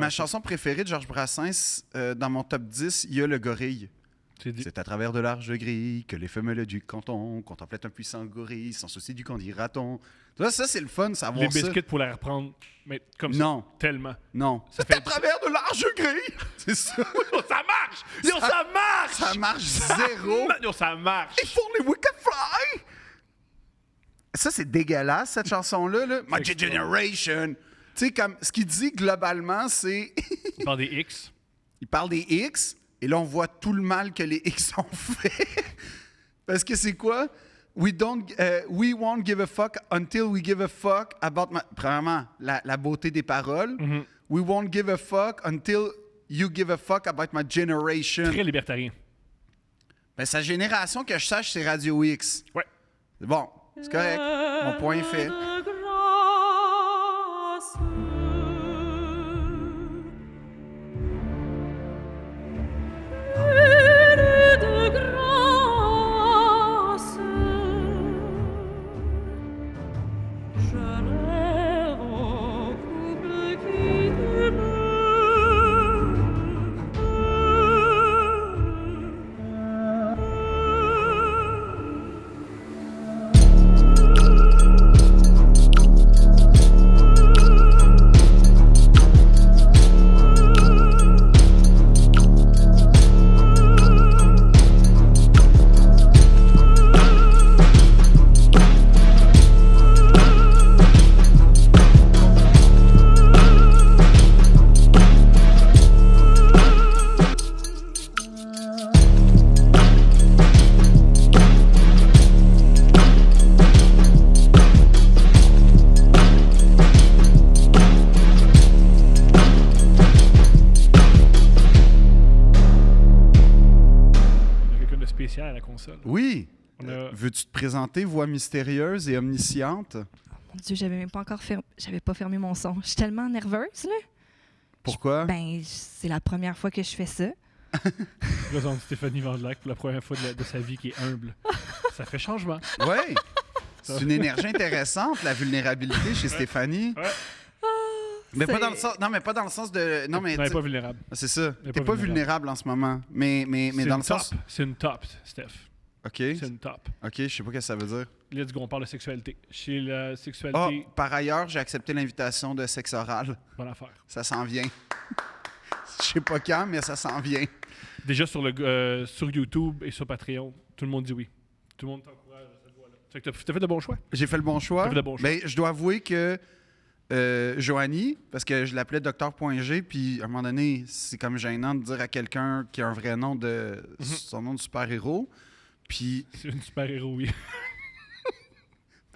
ma chanson préférée de Georges Brassens, dans mon top 10, il y a Le Gorille. C'est à travers de larges grilles que les femelles du canton contemplaient un puissant gorille sans souci du qu'en dira-t-on. Ça, c'est le fun, savoir Les ça. biscuits pour la reprendre, mais comme Non. ça, tellement. Non. Ça C'est fait à travers de larges grilles. C'est ça. Yo, ça marche! Yo, ça marche! Ça marche zéro. Yo, ça marche! Ils font les Wicked Fly. Ça, c'est dégueulasse, cette chanson-là. Là. My Generation. Tu sais, comme ce qu'il dit globalement, c'est... Il parle des X. Il parle des X, et là, on voit tout le mal que les X ont fait. Parce que c'est quoi? We won't give a fuck until we give a fuck about my... Premièrement, la beauté des paroles. Mm-hmm. We won't give a fuck until you give a fuck about my generation. Très libertarien. Ben, sa génération, que je sache, c'est Radio X. Ouais. C'est bon, c'est correct. Mon point est fait. À la console. Oui. A... Veux-tu te présenter, voix mystérieuse et omnisciente? Mon Dieu, j'avais pas fermé mon son. Je suis tellement nerveuse, là. Pourquoi? C'est la première fois que je fais ça. Présente Stéphanie Vandelac pour la première fois de sa vie qui est humble. Ça fait changement. Oui. C'est une énergie intéressante, la vulnérabilité chez Stéphanie. Ouais. Mais pas dans le sens. Non, mais pas dans le sens de. Non, mais. Elle n'est pas vulnérable. C'est ça. T'es pas vulnérable en ce moment. Mais dans le sens. C'est une top, Steph. OK. C'est une top. OK, je sais pas ce que ça veut dire. Let's go, on parle de sexualité. Chez la sexualité. Oh, par ailleurs, j'ai accepté l'invitation de sexe oral. Bonne affaire. Ça s'en vient. Je sais pas quand, mais ça s'en vient. Déjà sur YouTube et sur Patreon, tout le monde dit oui. Tout le monde t'encourage à cette voie-là. Fait que t'as fait de bons choix. J'ai fait le bon choix. T'as fait de bons choix. Ben, je dois avouer que Joanie, parce que je l'appelais Dr.G, puis à un moment donné, c'est comme gênant de dire à quelqu'un qui a un vrai nom son nom de super-héros. Puis. C'est une super-héros, oui.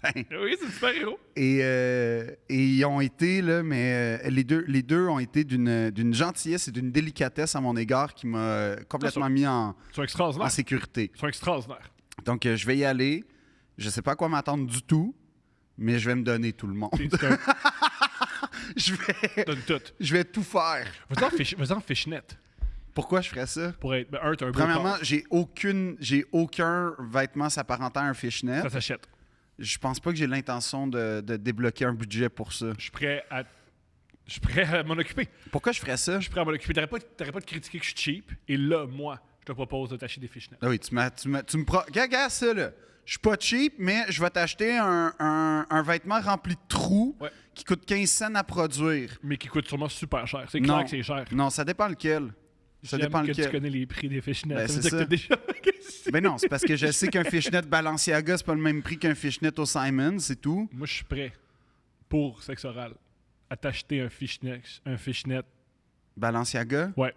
Ben, oui, c'est une super-héros. Et ils ont été, là, mais les deux ont été d'une gentillesse et d'une délicatesse à mon égard qui m'a complètement mis en sécurité. Ils sont extraordinaires. Donc, je vais y aller. Je sais pas à quoi m'attendre du tout, mais je vais me donner tout le monde. Je vais tout faire. Vas-y en fishnet. Pourquoi je ferais ça? Pour être, t'as un beau Premièrement, corps. j'ai aucun vêtement s'apparentant à un fishnet. Ça s'achète. Je pense pas que j'ai l'intention de débloquer un budget pour ça. Je suis prêt à m'en occuper. Pourquoi je ferais ça? Je suis prêt à m'en occuper. T'arrêtes pas de critiquer que je suis cheap. Et là, moi, je te propose de t'acheter des fishnets. Ah oui, tu me regarde ça, là. Je suis pas cheap, mais je vais t'acheter un vêtement rempli de trous qui coûte 15 cents à produire. Mais qui coûte sûrement super cher. C'est clair que c'est cher. Non, ça dépend lequel. Ça dépend que lequel. tu connais les prix des fishnets. Ben, ça veut c'est dire que ça. t'as déjà... Ben non, c'est parce que je sais qu'un fishnet Balenciaga, c'est pas le même prix qu'un fishnet au Simon, c'est tout. Moi, je suis prêt pour sexe oral à t'acheter un fishnet. Balenciaga? Ouais.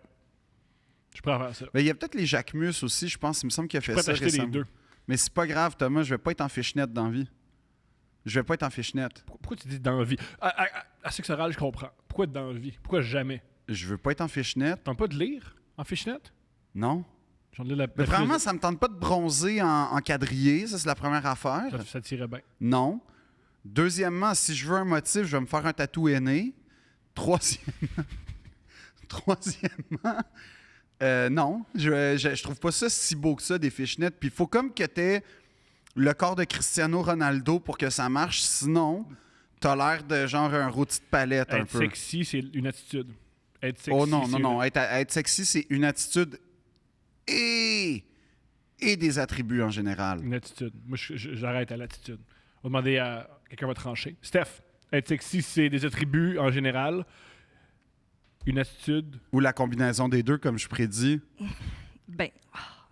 Je suis prêt à faire ça. Ben, il y a peut-être les Jacquemus aussi, je pense. Il me semble qu'il a fait Je suis ça prêt à t'acheter les récemment. deux. Mais c'est pas grave, Thomas, je vais pas être en fishnet dans la vie. Je vais pas être en fishnet. Pourquoi tu dis dans la vie? À sexe oral, je comprends. Pourquoi dans la vie? Pourquoi jamais? Je veux pas être en fishnet. T'entends pas de lire en fishnet? Non. J'en ai la Mais vraiment, ça me tente pas de bronzer en quadrillé. Ça, c'est la première affaire. Ça tirait bien. Non. Deuxièmement, si je veux un motif, je vais me faire un tatou aîné. Troisièmement, non. Je trouve pas ça si beau que ça, des fishnets. Puis il faut comme que t'aies le corps de Cristiano Ronaldo pour que ça marche. Sinon, t'as l'air de genre un rôti de palette un Être peu. sexy, c'est une attitude. Être sexy, Oh non, c'est non, non. Être sexy, c'est une attitude et des attributs en général. une attitude. Moi, j'arrête à l'attitude. On va demander à quelqu'un va trancher. Steph, être sexy, c'est des attributs en général. Une attitude. Ou la combinaison des deux, comme je prédis. Ben,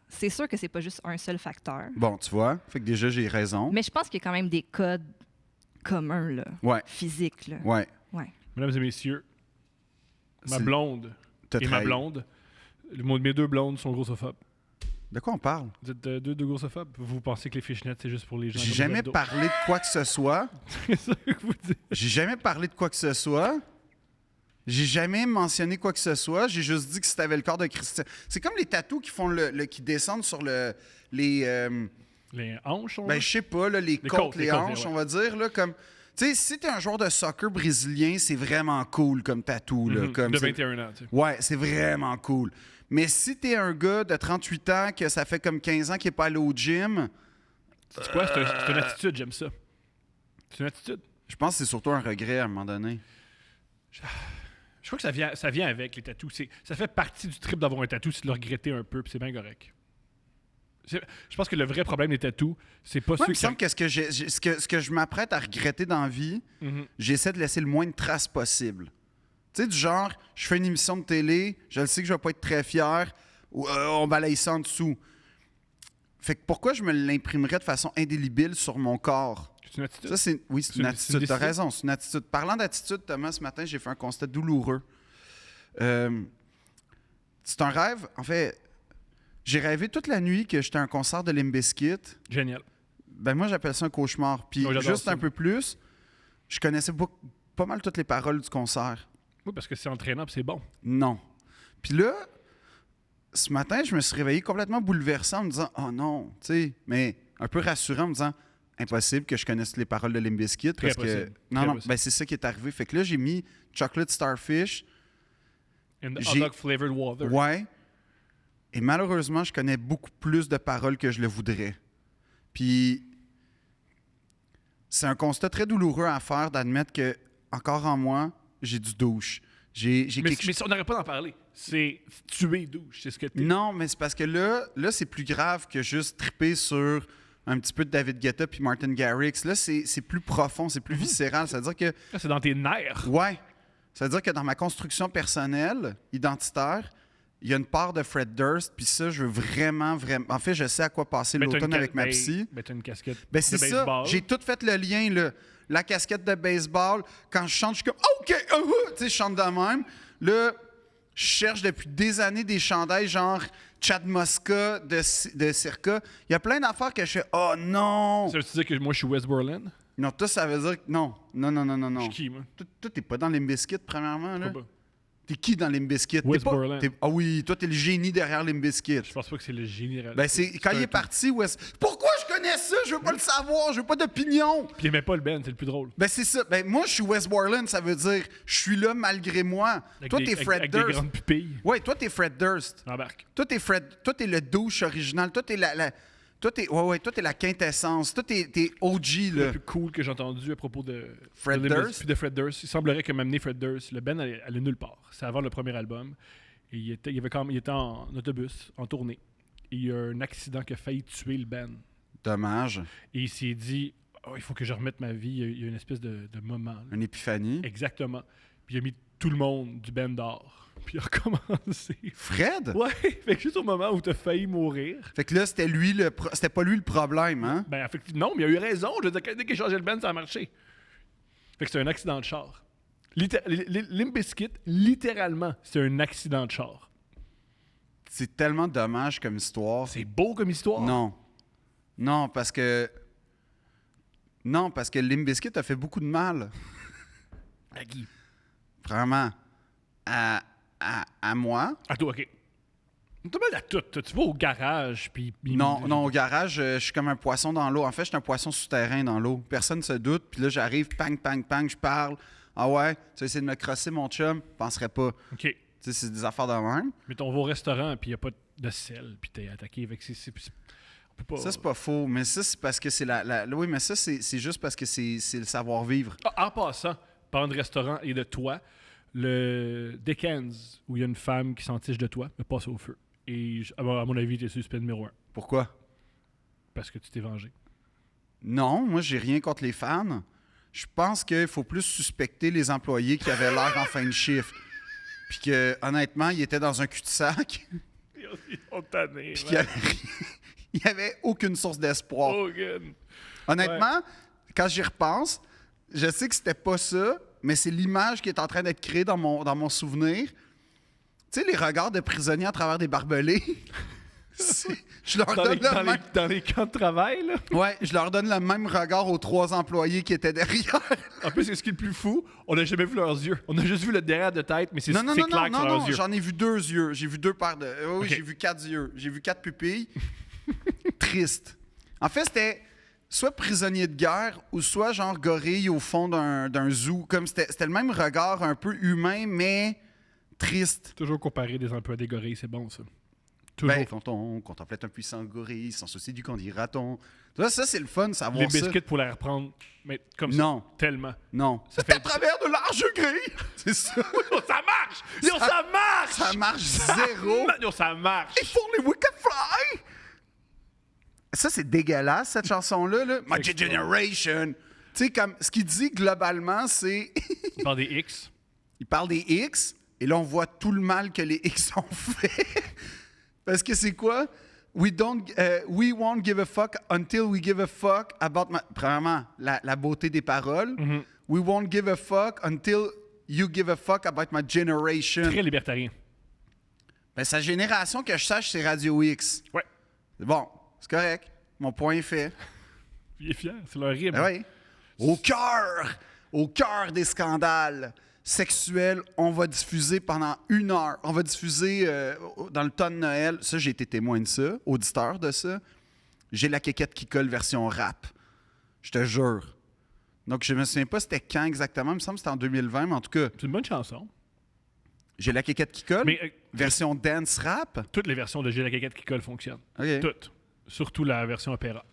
c'est sûr que c'est pas juste un seul facteur. Bon, tu vois. Fait que déjà, j'ai raison. Mais je pense qu'il y a quand même des codes communs, là, Ouais, physiques. Là. ouais. Ouais. Mesdames et messieurs, ma C'est- blonde T'as et ma trahi. blonde, mes deux blondes sont grossophobes. De quoi on parle? Vous êtes deux grossophobes? Vous pensez que les fishnets, c'est juste pour les gens J'ai comme jamais Zelda? parlé de quoi que ce soit. C'est ça que vous dites. J'ai jamais parlé de quoi que ce soit. J'ai jamais mentionné quoi que ce soit. J'ai juste dit que si t'avais le corps de Christian. C'est comme les tatous qui font qui descendent sur les. Les hanches, on Ben, je sais pas, là, les côtes, les côtes, hanches, ouais. on va dire. Là, comme, tu sais, si t'es un joueur de soccer brésilien, c'est vraiment cool comme tatou. Là, comme de c'est- 21 ans, tu sais. Ouais, c'est vraiment cool. Mais si t'es un gars de 38 ans, que ça fait comme 15 ans qu'il n'est pas allé au gym, C'est quoi? C'est une attitude, j'aime ça. C'est une attitude. je pense que c'est surtout un regret à un moment donné. Je crois que ça vient avec les tatous. Ça fait partie du trip d'avoir un tatou, c'est de le regretter un peu, puis c'est bien correct. Je pense que le vrai problème des tatous, c'est pas Moi, il ceux me semble que ce que je m'apprête à regretter dans la vie, Mhm. j'essaie de laisser le moins de traces possible. Tu sais, du genre, je fais une émission de télé, je le sais que je vais pas être très fier, ou on balaye ça en dessous. Fait que pourquoi je me l'imprimerais de façon indélébile sur mon corps? C'est une attitude. Ça, c'est oui, c'est une attitude. T'as décision. raison, c'est une attitude. Parlant d'attitude, Thomas, ce matin, j'ai fait un constat douloureux. C'est un rêve. En fait, j'ai rêvé toute la nuit que j'étais à un concert de Limp Bizkit. Génial. Ben moi, j'appelle ça un cauchemar. Puis Ouais, j'adore juste ça. un peu plus, je connaissais pas mal toutes les paroles du concert. Oui, parce que c'est entraînant, puis c'est bon. Non. Puis là, ce matin, je me suis réveillé complètement bouleversé en me disant « Oh non! » Tu sais, mais un peu rassurant en me disant « Impossible que je connaisse les paroles de Limp Bizkit. » Très parce que possible. non, Très non, possible. ben c'est ça qui est arrivé. Fait que là, j'ai mis Chocolate Starfish. And the J'ai- hot dog flavored water. Ouais. Et malheureusement, je connais beaucoup plus de paroles que je le voudrais. Puis, c'est un constat très douloureux à faire d'admettre que, encore en moi, j'ai du douche. J'ai Mais, quelque mais si on n'arrête pas d'en parler, c'est tuer douche, c'est ce que t'es. Non, mais c'est parce que là c'est plus grave que juste triper sur un petit peu de David Guetta puis Martin Garrix. Là, c'est plus profond, c'est plus viscéral. C'est-à-dire que, Là, c'est dans tes nerfs. ouais, c'est-à-dire que dans ma construction personnelle, identitaire, il y a une part de Fred Durst, puis ça, je veux vraiment... En fait, je sais à quoi passer Ben, t'as l'automne une avec ma psy. Ben, t'as une casquette Ben de c'est ça, baseball. j'ai tout fait le lien, là. La casquette de baseball, quand je chante, je suis comme « OK! Tu sais, je chante de même. Là, je cherche depuis des années des chandails genre Chad Mosca de Circa. Il y a plein d'affaires que je fais « Oh non! Ça veut dire que moi, je suis West Berlin? » Non, toi, ça veut dire que non. Non, non, non, non, Je non. suis qui, moi? Toi, t'es pas dans les biscuits, premièrement, là. Pourquoi pas? T'es qui dans les biscuits? West Berlin. Ah oui, toi, t'es le génie derrière les biscuits. Je pense pas que c'est le général. Ben, c'est quand il est parti, pourquoi je connais ça? Je veux pas le savoir, je veux pas d'opinion. Puis il aimait pas le Ben, c'est le plus drôle. Ben, c'est ça. Ben, moi, je suis West Borland, ça veut dire je suis là malgré moi. Avec Toi, des- t'es avec- Fred avec des Durst. grandes pupilles. Ouais, toi, t'es Fred Durst. Embarque. Toi, t'es le douche original. Toi, t'es toi, t'es la quintessence. Toi, t'es OG, Le là. plus cool que j'ai entendu à propos de Fred de Limp Durst? Bizkit, puis de Fred Durst. Il semblerait que m'amener Fred Durst, le Ben allait nulle part. C'est avant le premier album. Et il était en autobus, en tournée. Et il y a un accident qui a failli tuer le Ben. Dommage. Et il s'est dit, oh, il faut que je remette ma vie. Il y a une espèce de moment. là. Une épiphanie. Exactement. Puis il a mis tout le monde du Ben dehors. Puis il a recommencé. Fred? Ouais, fait que juste au moment où tu as failli mourir. Fait que là, c'était pas lui le problème, hein? Ben, effectivement, non, mais il a eu raison. Je veux dire, dès qu'il a changé le Ben, ça a marché. Fait que c'est un accident de char. Limp Bizkit, littéralement, c'est un accident de char. C'est tellement dommage comme histoire. C'est beau comme histoire. Non. Non, parce que Limp Bizkit a fait beaucoup de mal. À qui? Vraiment. À moi. À toi, OK. T'as mal à tout. Tu vas au garage, puis... Non, au garage, je suis comme un poisson dans l'eau. En fait, je suis un poisson souterrain dans l'eau. Personne ne se doute. Puis là, j'arrive, pang, pang, pang, je parle. Ah ouais, tu vas essayer de me crosser, mon chum? Je penserais pas. OK. Tu sais, c'est des affaires de même. Mettons, on va au restaurant, puis il n'y a pas de sel, puis t'es attaqué avec... On peut pas... Ça, c'est pas faux. Mais ça, c'est parce que c'est oui, mais ça, c'est juste parce que c'est le savoir-vivre. Ah, en passant, parlant de restaurant et de toi, Le Dickens, où il y a une femme qui s'entiche de toi, me passe au feu. Et à mon avis, t'es suspect numéro 1. Pourquoi? Parce que tu t'es vengé. Non, moi, j'ai rien contre les fans. Je pense qu'il faut plus suspecter les employés qui avaient l'air en fin de shift. Puis que, honnêtement, ils étaient dans un cul-de-sac. Ils sont tannés, Puis il n'y avait aucune source d'espoir. Hogan. Honnêtement, quand j'y repense, je sais que c'était pas ça, mais c'est l'image qui est en train d'être créée dans mon souvenir. Tu sais, les regards de prisonniers à travers des barbelés. Je leur donne le même... Dans les camps de travail, là. Ouais, je leur donne le même regard aux 3 employés qui étaient derrière. En plus, ce qui est le plus fou, on n'a jamais vu leurs yeux. On a juste vu le derrière de tête, mais c'est clair que c'est leurs yeux. J'en ai vu 2 yeux. J'ai vu 2 paires de... Oui, Okay. J'ai vu 4 yeux. J'ai vu 4 pupilles. Triste. En fait, c'était soit prisonnier de guerre ou soit genre gorille au fond d'un zoo. Comme c'était le même regard un peu humain, mais triste. Toujours comparer des emplois des gorilles, c'est bon, ça. Toujours. Ben, quand on contemplait un puissant gorille sans souci du candidaton. Ça, c'est le fun, savoir Les ça. biscuits pour la reprendre, mais comme Non. ça, tellement. Non. Ça C'est fait- à travers de larges grilles. C'est ça. Yo, ça marche! Yo, ça marche! Ça marche zéro. Yo, ça marche! Ils font les Wicked Fly! Ça, c'est dégueulasse, cette chanson-là. Là. My C'est Generation. Tu sais, comme ce qu'il dit globalement, c'est. Dans des X. Il parle des X, et là, on voit tout le mal que les X ont fait. Parce que c'est quoi? We won't give a fuck until we give a fuck about my... Premièrement, la beauté des paroles. Mm-hmm. We won't give a fuck until you give a fuck about my generation. Très libertarien. Ben, sa génération, que je sache, c'est Radio X. Ouais. C'est bon, c'est correct. Mon point est fait. Il est fier, c'est leur rime. Ben oui. Au cœur des scandales sexuels, on va diffuser pendant 1 heure. On va diffuser dans le temps de Noël. Ça, j'ai été témoin de ça, auditeur de ça. J'ai la quéquette qui colle version rap. Je te jure. Donc, je me souviens pas c'était quand exactement. Il me semble que c'était en 2020, mais en tout cas, C'est une bonne chanson. j'ai la quéquette qui colle. Mais Version dance rap. toutes les versions de J'ai la caquette qui colle fonctionnent. OK. Toutes. Surtout la version opéra.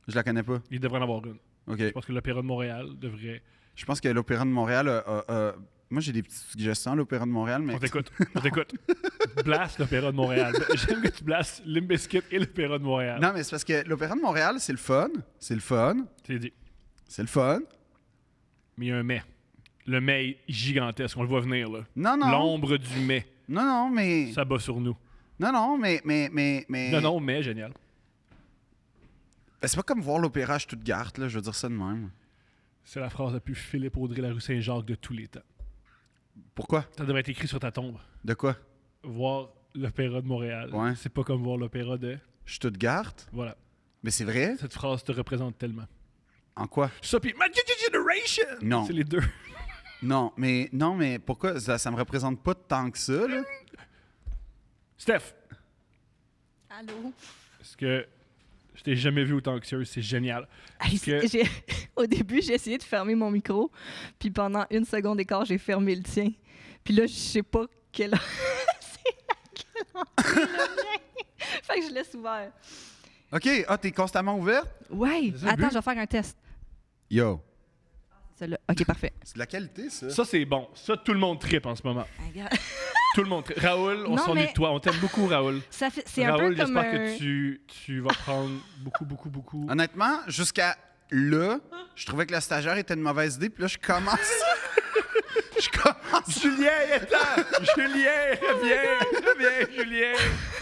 Je la connais pas. Il devrait en avoir une. OK. Je pense que l'Opéra de Montréal devrait... Je pense que l'Opéra de Montréal moi, j'ai des petites suggestions à l'Opéra de Montréal, mais... On t'écoute. On t'écoute. Blast l'Opéra de Montréal. J'aime que tu blastes Limp Bizkit et l'Opéra de Montréal. Non, mais c'est parce que l'Opéra de Montréal, c'est le fun. C'est le fun. C'est dit. C'est le fun. Mais il y a un mais. Le mais est gigantesque. On le voit venir, là. Non, non. L'ombre du mais. Non, mais... Ça bat sur nous. Non, mais... Non, mais génial. Ben, c'est pas comme voir l'Opéra à Stuttgart, là. Je veux dire ça de même. C'est la phrase la plus Philippe Audrey la rue Saint-Jacques de tous les temps. Pourquoi? Ça devrait être écrit sur ta tombe. De quoi? Voir l'Opéra de Montréal. Ouais. C'est pas comme voir l'Opéra de... Stuttgart? Voilà. Mais c'est vrai? Cette phrase te représente tellement. En quoi? Ça, puis My Generation! Non. C'est les deux. Non, mais pourquoi? Ça me représente pas tant que ça, là. Steph, Allô? est-ce que je t'ai jamais vu autant anxieuse? C'est génial. Hey, Que- Au début, j'ai essayé de fermer mon micro, puis pendant 1 seconde d'écart, j'ai fermé le tien. Puis là, je sais pas quelle heure c'est laquelle entrée le mien. Fait que je laisse ouvert. OK, t'es constamment ouverte? Ouais, C'est ça le attends, but. je vais faire un test. Yo. Celui-là. OK, parfait. C'est de la qualité, ça. Ça, c'est bon. Ça, tout le monde trippe en ce moment. Regarde. Tout le monde trippe. Raoul, on Non, s'ennuie mais- de toi. On t'aime beaucoup, Raoul. C'est un Raoul, peu comme j'espère un... que tu vas prendre beaucoup. Honnêtement, jusqu'à là, je trouvais que la stagiaire était une mauvaise idée, puis là, je commence... Julien, attends! Julien, reviens, Julien,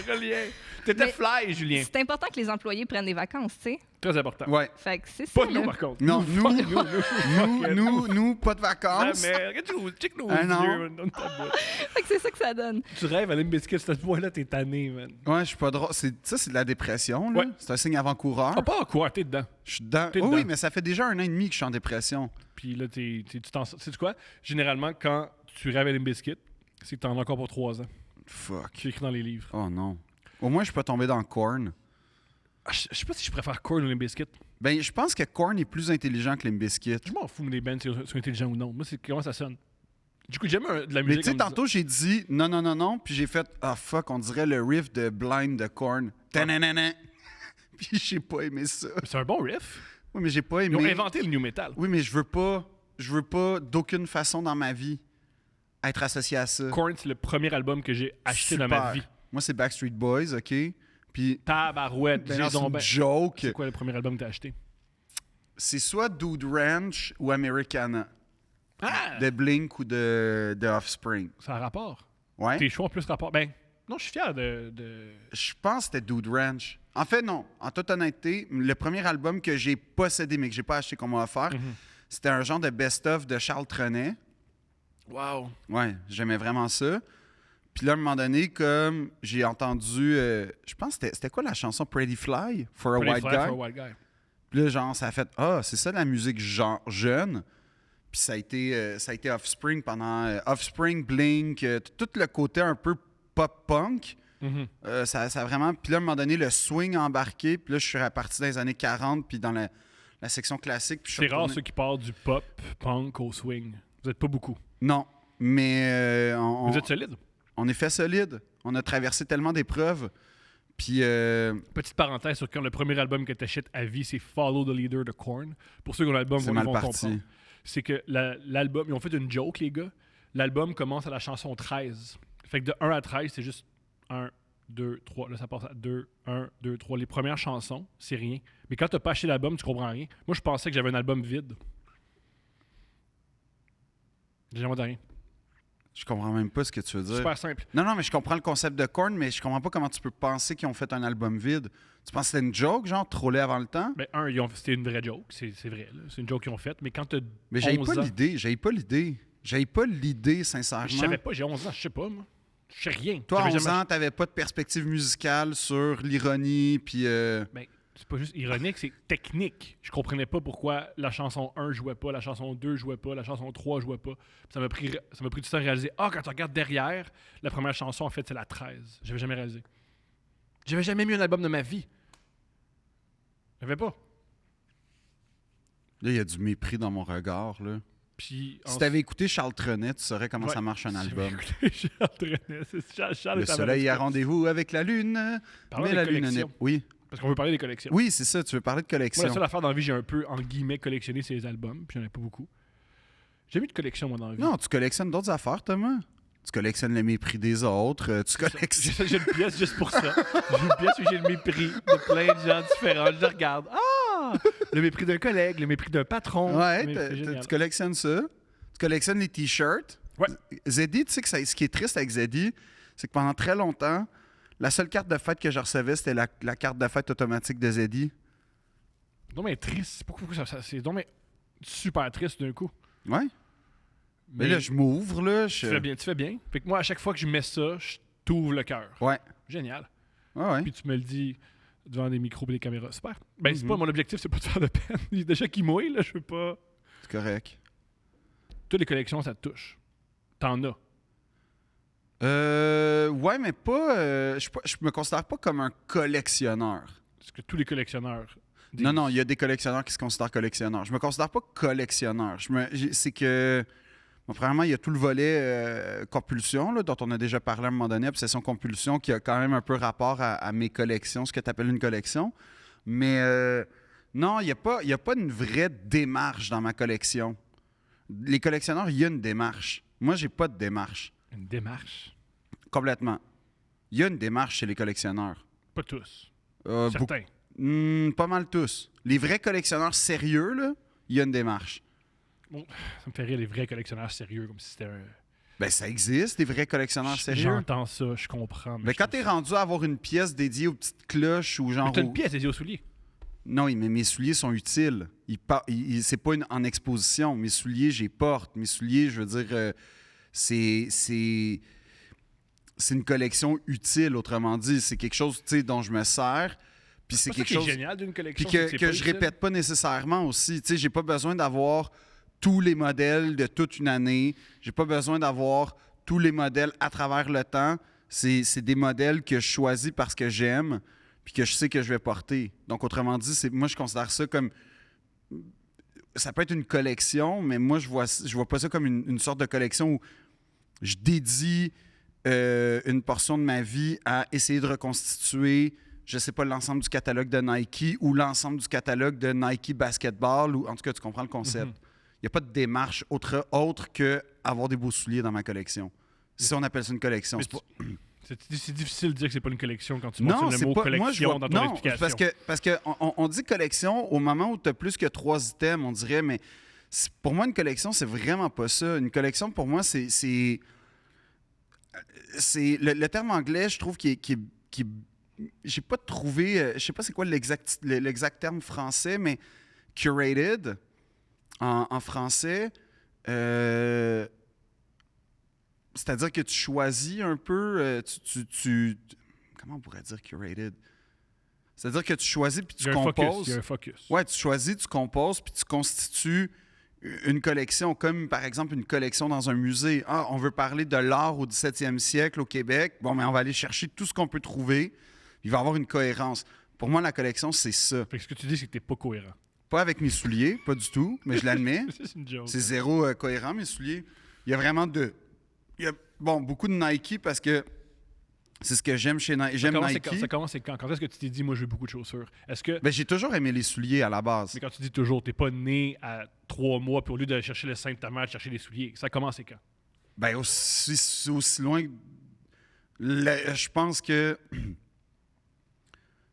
reviens. T'étais Mais- fly, Julien. C'est important que les employés prennent des vacances, tu sais. Très important. Ouais. Fait que c'est Pas ça, nous, là. par contre. Non, nous. nous, pas de vacances. Mais regarde-nous, check nos Ah, non. yeux, man, dans ta bouche. Fait que c'est ça que ça donne. Tu rêves à Limp Bizkit, ce point-là, t'es tanné, man. Ouais, je suis pas drôle. Ça, c'est de la dépression, là. Ouais. C'est un signe avant-coureur. Ah, pas en quoi, t'es dedans. Je suis dedans. T'es Oui, dedans. mais ça fait déjà 1 an et demi que je suis en dépression. Puis là, tu t'en sors. Sais-tu quoi? Généralement, quand tu rêves à Limp Bizkit, c'est que t'en as encore pour 3 ans. Fuck. C'est écrit dans les livres. Oh non. Au moins, je suis pas tombé dans Korn. Ah, je sais pas si je préfère Korn ou Limp Bizkit. Ben, je pense que Korn est plus intelligent que Limp Bizkit. Je m'en fous, les bands, sont intelligents ou non. Moi, c'est comment ça sonne. Du coup, j'aime de la Mais musique. tu sais, comme ça. tantôt, j'ai dit non, puis j'ai fait ah fuck, on dirait le riff de Blind de Korn. Tananana. Puis j'ai pas aimé ça. C'est un bon riff. Oui, mais j'ai pas Ils ont aimé. inventé le new metal. Oui, mais je veux pas d'aucune façon dans ma vie être associé à ça. Korn, c'est le premier album que j'ai acheté dans ma vie. Moi, c'est Backstreet Boys, OK? Puis, Tabarouette. ben non, c'est une joke. C'est quoi le premier album que t'as acheté? C'est soit Dude Ranch ou Americana. Ah! De Blink ou de Offspring. Ça a rapport. Ouais. Tes choix ont plus rapport. Ben, non, je suis fier de... Je pense que c'était Dude Ranch. En fait, non. En toute honnêteté, le premier album que j'ai possédé, mais que j'ai pas acheté qu'on m'a offert, c'était un genre de best-of de Charles Trenet. Wow. Ouais, j'aimais vraiment ça. Puis là, à un moment donné, comme j'ai entendu... je pense que c'était quoi la chanson Pretty Fly for a Pretty White Fly Guy? for a White Guy. Puis là, genre, ça a fait « Ah, c'est ça la musique genre jeune ». Puis ça a été Offspring pendant... Offspring, Blink, tout le côté un peu pop-punk. Ça a vraiment... Puis là, à un moment donné, le swing a embarqué. Puis là, je suis reparti dans les années 40, puis dans la section classique. Puis C'est rare ceux qui partent du pop, punk au swing. Vous êtes pas beaucoup. Non, mais... Vous êtes solide. On est fait solide. On a traversé tellement d'épreuves. Puis... Petite parenthèse sur quand le premier album que tu achètes à vie, c'est Follow the Leader de Korn. Pour ceux qui ont l'album, c'est ils mal vont parti. comprendre. C'est que l'album, ils ont fait une joke, les gars. L'album commence à la chanson 13. Fait que de 1 à 13, c'est juste 1, 2, 3. Là, ça passe à 2, 1, 2, 3. Les premières chansons, c'est rien. Mais quand t'as pas acheté l'album, tu comprends rien. Moi, je pensais que j'avais un album vide. J'ai jamais de rien. Je comprends même pas ce que tu veux dire. Super simple. Non, mais je comprends le concept de Korn, mais je comprends pas comment tu peux penser qu'ils ont fait un album vide. Tu penses que c'était une joke, genre, troller avant le temps? Ben, c'était une vraie joke, c'est vrai. Là. C'est une joke qu'ils ont faite. Mais quand t'as Mais 11 ans... j'avais pas l'idée, sincèrement. Je savais pas, j'ai 11 ans, je sais pas, moi. Je sais rien. Toi, à J'avais 11 ans, t'avais pas de perspective musicale sur l'ironie, puis... Ben, c'est pas juste ironique, c'est technique. Je comprenais pas pourquoi la chanson 1 jouait pas, la chanson 2 jouait pas, la chanson 3 jouait pas. Puis ça m'a pris du temps à réaliser. Ah, quand tu regardes derrière, la première chanson, en fait, c'est la 13. J'avais jamais réalisé. J'avais jamais mis un album de ma vie. J'avais pas. Là, il y a du mépris dans mon regard, là. Puis, si t'avais écouté Charles Trenet, tu saurais comment ça marche un album. Charles le soleil a rendez-vous avec la lune, mais la lune n'est... Oui. Parce qu'on veut parler des collections. Oui, c'est ça, tu veux parler de collection. Moi, la seule affaire dans la vie, j'ai un peu, en guillemets, collectionné ces albums, puis j'en ai pas beaucoup. J'ai mis de collection, moi, dans la vie. Non, tu collectionnes d'autres affaires, Thomas. Tu collectionnes le mépris des autres, tu collectionnes... J'ai une pièce juste pour ça. J'ai une pièce où j'ai le mépris de plein de gens différents. Je le regarde. Ah! Le mépris d'un collègue, le mépris d'un patron. Ouais, tu collectionnes ça. Tu collectionnes les T-shirts. Ouais. Zeddy, tu sais que ce qui est triste avec Zeddy, c'est que pendant très longtemps, la seule carte de fête que je recevais, c'était la carte de fête automatique de Zeddy. C'est donc triste. C'est pourquoi c'est donc super triste d'un coup. Ouais. Mais là, je m'ouvre, là. Tu fais bien. Fait que moi, à chaque fois que je mets ça, je t'ouvre le cœur. Ouais. Génial. Ouais. Puis tu me le dis devant des micros et des caméras. Super. Ben, c'est pas mon objectif, c'est pas de faire de peine. Il y a déjà qui mouille, là, je veux pas. C'est correct. Toutes les collections, ça te touche. T'en as. Ouais, mais pas... je me considère pas comme un collectionneur. Est-ce que tous les collectionneurs... Non, il y a des collectionneurs qui se considèrent collectionneurs. Je me considère pas collectionneur. C'est que... Bon, premièrement, il y a tout le volet compulsion, là, dont on a déjà parlé à un moment donné, obsession-compulsion, qui a quand même un peu rapport à mes collections, ce que tu appelles une collection. Mais non, il n'y a pas une vraie démarche dans ma collection. Les collectionneurs, il y a une démarche. Moi, j'ai pas de démarche. Une démarche? Complètement. Il y a une démarche chez les collectionneurs. Pas tous. Certains. Pas mal tous. Les vrais collectionneurs sérieux, là, il y a une démarche. Bon, ça me fait rire les vrais collectionneurs sérieux, comme si c'était un... Ben, ça existe, des vrais collectionneurs sérieux. J'entends ça, je comprends. Mais quand t'es rendu à avoir une pièce dédiée aux petites cloches ou genre... Mais t'as une pièce dédiée aux souliers. Non, mais mes souliers sont utiles. C'est pas en exposition. Mes souliers, j'y porte. Mes souliers, je veux dire, c'est une collection utile, autrement dit. C'est quelque chose, tu sais, dont je me sers. Puis c'est quelque chose... génial d'une collection. Puis que je répète pas nécessairement aussi. Tu sais, j'ai pas besoin d'avoir tous les modèles de toute une année. J'ai pas besoin d'avoir tous les modèles à travers le temps. C'est des modèles que je choisis parce que j'aime puis que je sais que je vais porter. Donc, autrement dit, moi, je considère ça comme... Ça peut être une collection, mais moi, je vois pas ça comme une sorte de collection où je dédie une portion de ma vie à essayer de reconstituer, je sais pas, l'ensemble du catalogue de Nike ou l'ensemble du catalogue de Nike Basketball. Ou, en tout cas, tu comprends le concept. n'y a pas de démarche autre que avoir des beaux souliers dans ma collection. Si on appelle ça une collection. C'est difficile de dire que c'est pas une collection quand tu Non, mentionnes le mot pas, collection dans ton explication. Parce que on dit collection au moment où tu as plus que 3 items, on dirait, mais pour moi, une collection, c'est vraiment pas ça. Une collection, pour moi, c'est le terme anglais, je trouve, qui j'ai pas trouvé, je sais pas c'est quoi l'exact terme français, mais curated en français. C'est-à-dire que tu choisis un peu, comment on pourrait dire curated? C'est-à-dire que tu choisis puis tu composes. Il y a un focus. Ouais, tu choisis, tu composes puis tu constitues une collection, comme par exemple une collection dans un musée. Ah, on veut parler de l'art au 17e siècle au Québec. Bon, mais on va aller chercher tout ce qu'on peut trouver. Il va y avoir une cohérence. Pour moi, la collection, c'est ça. Fait que ce que tu dis, c'est que t'es pas cohérent. Pas avec mes souliers, pas du tout, mais je l'admets. C'est une joke. C'est zéro cohérent, mes souliers. Il y a vraiment il y a beaucoup de Nike parce que c'est ce que j'aime chez Nike. J'aime Nike. Ça commence quand? Quand est-ce que tu t'es dit, moi, je veux beaucoup de chaussures? Est-ce que... Ben, j'ai toujours aimé les souliers à la base. Mais quand tu dis toujours, t'es pas né à 3 mois, puis au lieu d'aller chercher le sein de ta mère, chercher des souliers. Ça a commencé quand? Ben, aussi loin... je pense que...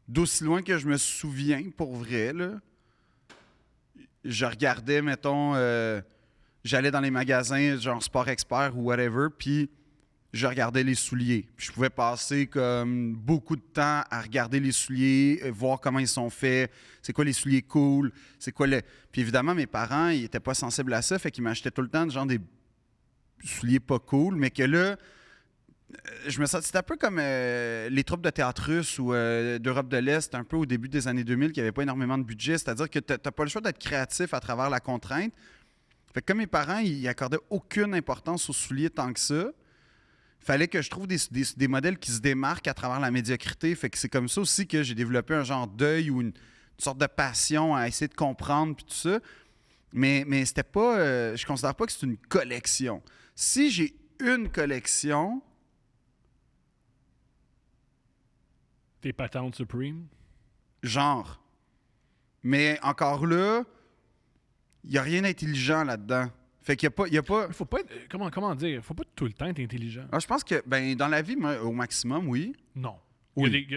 D'aussi loin que je me souviens, pour vrai, là, je regardais, mettons... j'allais dans les magasins, genre Sport Expert ou whatever, puis je regardais les souliers. Puis je pouvais passer comme beaucoup de temps à regarder les souliers, voir comment ils sont faits, c'est quoi les souliers cool, c'est quoi le... Puis évidemment, mes parents, ils n'étaient pas sensibles à ça, fait qu'ils m'achetaient tout le temps genre des souliers pas cool, mais que là, je me sentais... C'était un peu comme les troupes de théâtre russe ou d'Europe de l'Est, un peu au début des années 2000, qui n'avaient pas énormément de budget, c'est-à-dire que tu n'as pas le choix d'être créatif à travers la contrainte. Fait que comme mes parents, ils accordaient aucune importance aux souliers tant que ça, il fallait que je trouve des modèles qui se démarquent à travers la médiocrité. Fait que c'est comme ça aussi que j'ai développé un genre d'œil ou une sorte de passion à essayer de comprendre puis tout ça. Mais c'était pas... je considère pas que c'est une collection. Si j'ai une collection... Tes patentes Supreme? Genre. Mais encore là... Il n'y a rien d'intelligent là-dedans. Fait qu'il n'y a pas... Faut pas être, comment dire? Faut pas tout le temps être intelligent. Je pense que dans la vie, au maximum, oui. Non. Oui.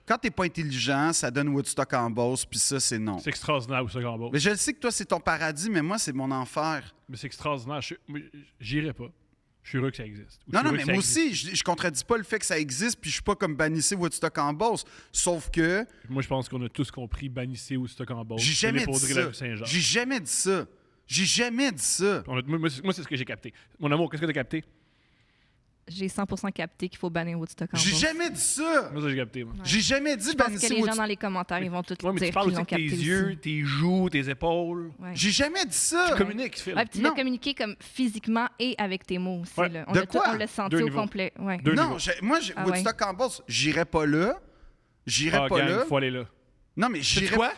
Quand t'es pas intelligent, ça donne Woodstock en Beauce, puis ça, c'est non. C'est extraordinaire, Woodstock en Beauce. Mais je le sais que toi, c'est ton paradis, mais moi, c'est mon enfer. Mais c'est extraordinaire. J'irai pas. Je suis heureux que ça existe. Non, mais moi aussi, je contredis pas le fait que ça existe, puis je suis pas comme bannissez Woodstock en Beauce. Sauf que... Moi, je pense qu'on a tous compris bannissez Woodstock en Beauce. J'ai jamais dit ça. J'ai jamais dit ça. J'ai jamais dit ça. Moi, c'est ce que j'ai capté. Mon amour, qu'est-ce que t'as capté? J'ai 100% capté qu'il faut bannir Woodstock en Beauce. J'ai jamais dit ça. Moi, ça, j'ai capté. Moi. Ouais. J'ai jamais dit Je pense que bannissez les gens Woodstock. dans les commentaires, ils vont tout Ouais, mais dire tu parles qu'ils aussi l'ont de tes capté yeux, aussi. tes joues, tes épaules. Ouais. J'ai jamais dit ça. Tu communiques, Phil. Ouais, puis tu Non. l'as communiqué comme physiquement et avec tes mots aussi. Ouais. Là. De quoi? On l'a senti Deux au niveaux. complet. Ouais. Deux Non, niveaux. moi, Ah Woodstock en Beauce, j'irai pas là. J'irai pas gang, là. faut aller là. Non, mais Sais-tu j'irai... quoi?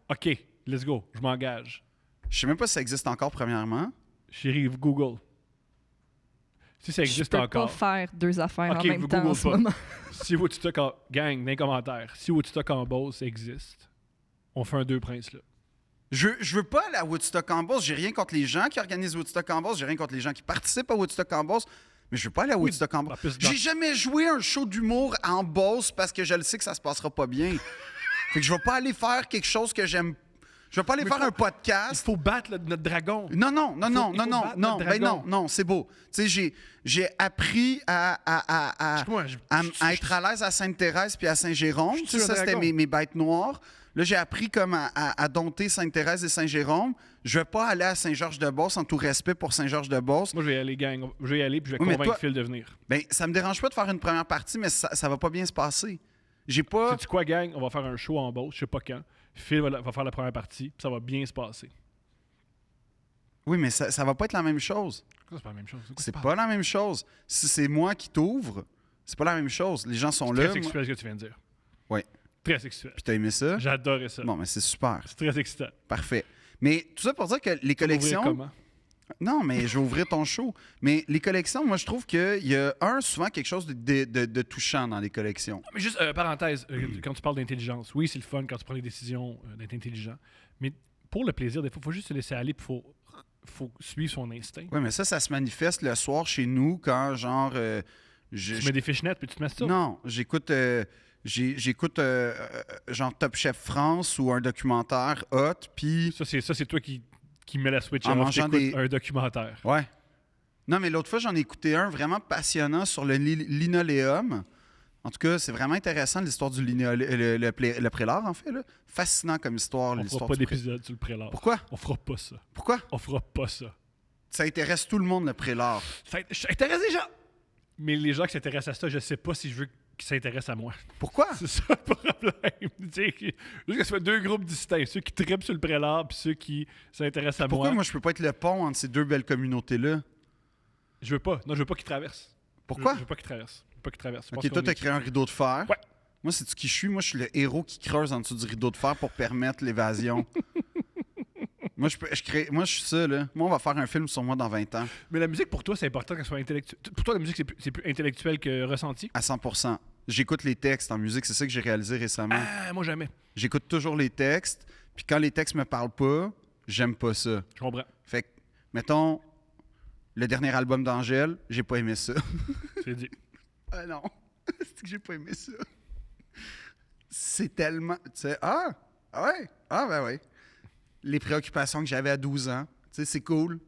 OK, let's go. Je m'engage. Je sais même pas si ça existe encore, premièrement. Chérie, Google. Si ça Je existe peux encore. pas faire deux affaires OK, en même vous temps en Google ce pas. moment. Si Woodstock en... Gang, dans les commentaires, si Woodstock en Beauce existe, on fait un deux princes là. Je veux pas aller à Woodstock en Beauce. J'ai rien contre les gens qui organisent Woodstock en Beauce. J'ai rien contre les gens qui participent à Woodstock en Beauce. Mais je veux pas aller à Woodstock en Beauce. plus dans- J'ai jamais joué un show d'humour en Beauce parce que je le sais que ça se passera pas bien. Fait que je vais pas aller faire quelque chose que j'aime. Je vais pas aller Mais faire faut- un podcast. Il faut battre notre dragon. Non, il faut battre notre dragon. non, c'est beau. Tu sais, j'ai appris à être à l'aise à Sainte-Thérèse puis à Saint-Jérôme. Je Tu suis sais, un ça, c'était dragon. mes bêtes noires. Là, j'ai appris comme à dompter Sainte-Thérèse et Saint-Jérôme. Je vais pas aller à Saint-Georges-de-Beauce en tout respect pour Saint-Georges-de-Beauce. Moi, je vais y aller, gang. Je vais y aller, puis je vais Oui, mais convaincre toi- Phil de venir. Ben, ça me dérange pas de faire une première partie, mais ça va pas bien se passer. J'ai pas... Sais-tu quoi, gang? On va faire un show en Beauce, je sais pas quand. Phil va faire la première partie, puis ça va bien se passer. Oui, mais ça va pas être la même chose. C'est pas la même chose. De quoi C'est tu pas la même chose. Si c'est moi qui t'ouvre, c'est pas la même chose. Les gens sont parles? là. Très moi- sexuel ce que tu viens de dire. Oui. Très sexuel. Puis t'as aimé ça? J'adorais ça. Bon, mais c'est super. C'est très excitant. Parfait. Mais tout ça pour dire que les Ouvrir collections... comment? Non, mais je vais ouvrir ton show. Mais les collections, moi, je trouve qu'il y a, souvent quelque chose de touchant dans les collections. Mais juste, parenthèse, quand tu parles d'intelligence, oui, c'est le fun quand tu prends des décisions d'être intelligent. Mais pour le plaisir, des fois, il faut juste se laisser aller, puis il faut faut suivre son instinct. Oui, mais ça se manifeste le soir chez nous quand, genre... Tu mets des fishnets puis tu te masturbes. Non, j'écoute genre Top Chef France ou un documentaire hot, puis... Ça, c'est toi qui mets la switch En off, mangeant t'écoutes un documentaire. Ouais. Non, mais l'autre fois, j'en ai écouté un vraiment passionnant sur le linoléum. En tout cas, c'est vraiment intéressant l'histoire du le prélat, en fait. Là. Fascinant comme histoire. On fera l'histoire pas du d'épisode sur le prélat. Pourquoi? On fera pas ça. Pourquoi? On fera pas ça. Ça intéresse tout le monde, le prélat. Ça intéresse les gens. Mais les gens qui s'intéressent à ça, je sais pas si je veux qu'ils s'intéressent à moi. Pourquoi? C'est ça le problème. Juste que ce soit deux groupes distincts. Ceux qui trippent sur le prélat puis ceux qui s'intéressent à Pourquoi moi. moi, je peux pas être le pont entre ces deux belles communautés-là? Je veux pas. Non, je veux pas qu'ils traversent. Pourquoi? Je veux pas qu'ils traversent. Je veux pas qu'ils traversent. Je Ok, pense toi, qu'on t'as est- créé un rideau de fer. Ouais. Moi, c'est ce qui je suis. Moi, je suis le héros qui creuse en dessous du rideau de fer pour permettre l'évasion. Moi, je suis ça, là. Moi, on va faire un film sur moi dans 20 ans. Mais la musique, pour toi, c'est important qu'elle soit intellectuelle. Pour toi, la musique, c'est plus intellectuel que ressenti? À 100%. J'écoute les textes en musique. C'est ça que j'ai réalisé récemment. Ah, moi, jamais. J'écoute toujours les textes. Puis quand les textes me parlent pas, j'aime pas ça. Je comprends. Fait que, mettons, le dernier album d'Angèle, j'ai pas aimé ça. C'est dit. Ah non, c'est que j'ai pas aimé ça. C'est tellement... Tu sais, ouais, ben ouais. Les préoccupations que j'avais à 12 ans, tu sais, c'est cool.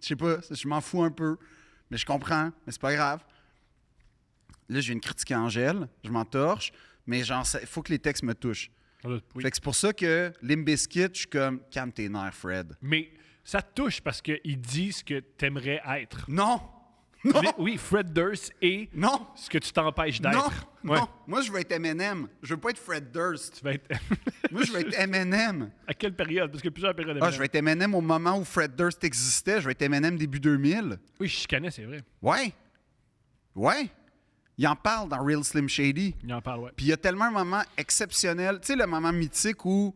Je sais pas, je m'en fous un peu, mais je comprends, mais c'est pas grave. Là, je viens de critiquer Angèle, je m'en torche, mais genre, il faut que les textes me touchent. Oui. Fait que c'est pour ça que Limp Bizkit, je suis comme, calme tes nerfs, Fred. Mais ça te touche parce qu'il dit ce que t'aimerais être. Non! Non! Oui, Fred Durst est Non! ce que tu t'empêches Non! d'être. Ouais. Non! Moi, je veux être Eminem. Je veux pas être Fred Durst. Tu vas être... Moi, je veux être Eminem. À quelle période? Parce qu'il y a plusieurs périodes. Ah, je vais être Eminem au moment où Fred Durst existait. Je vais être Eminem début 2000. Oui, je chicanais, c'est vrai. Ouais. Ouais. Il en parle dans Real Slim Shady. Il en parle, ouais. Puis il y a tellement un moment exceptionnel. Tu sais, le moment mythique où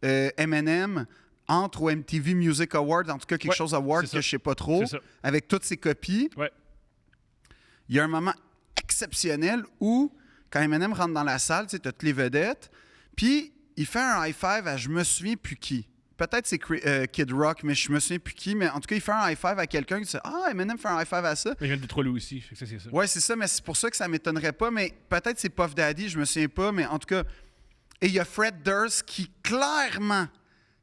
Eminem entre au MTV Music Awards, en tout cas quelque Ouais, chose Awards c'est ça. que je sais pas trop, C'est ça. avec toutes ses copies. Ouais. Il y a un moment exceptionnel où, quand Eminem rentre dans la salle, tu sais, t'as toutes les vedettes, puis il fait un high-five à je me souviens plus qui. Peut-être c'est Kid Rock, mais je me souviens plus qui. Mais en tout cas, il fait un high-five à quelqu'un qui dit « Ah, Eminem fait un high-five à ça. » Mais il vient de Détroit aussi. Fait que ça, c'est ça. Ouais, c'est ça, mais c'est pour ça que ça m'étonnerait pas. Mais peut-être c'est Puff Daddy, je me souviens pas. Mais en tout cas, et il y a Fred Durst qui, clairement,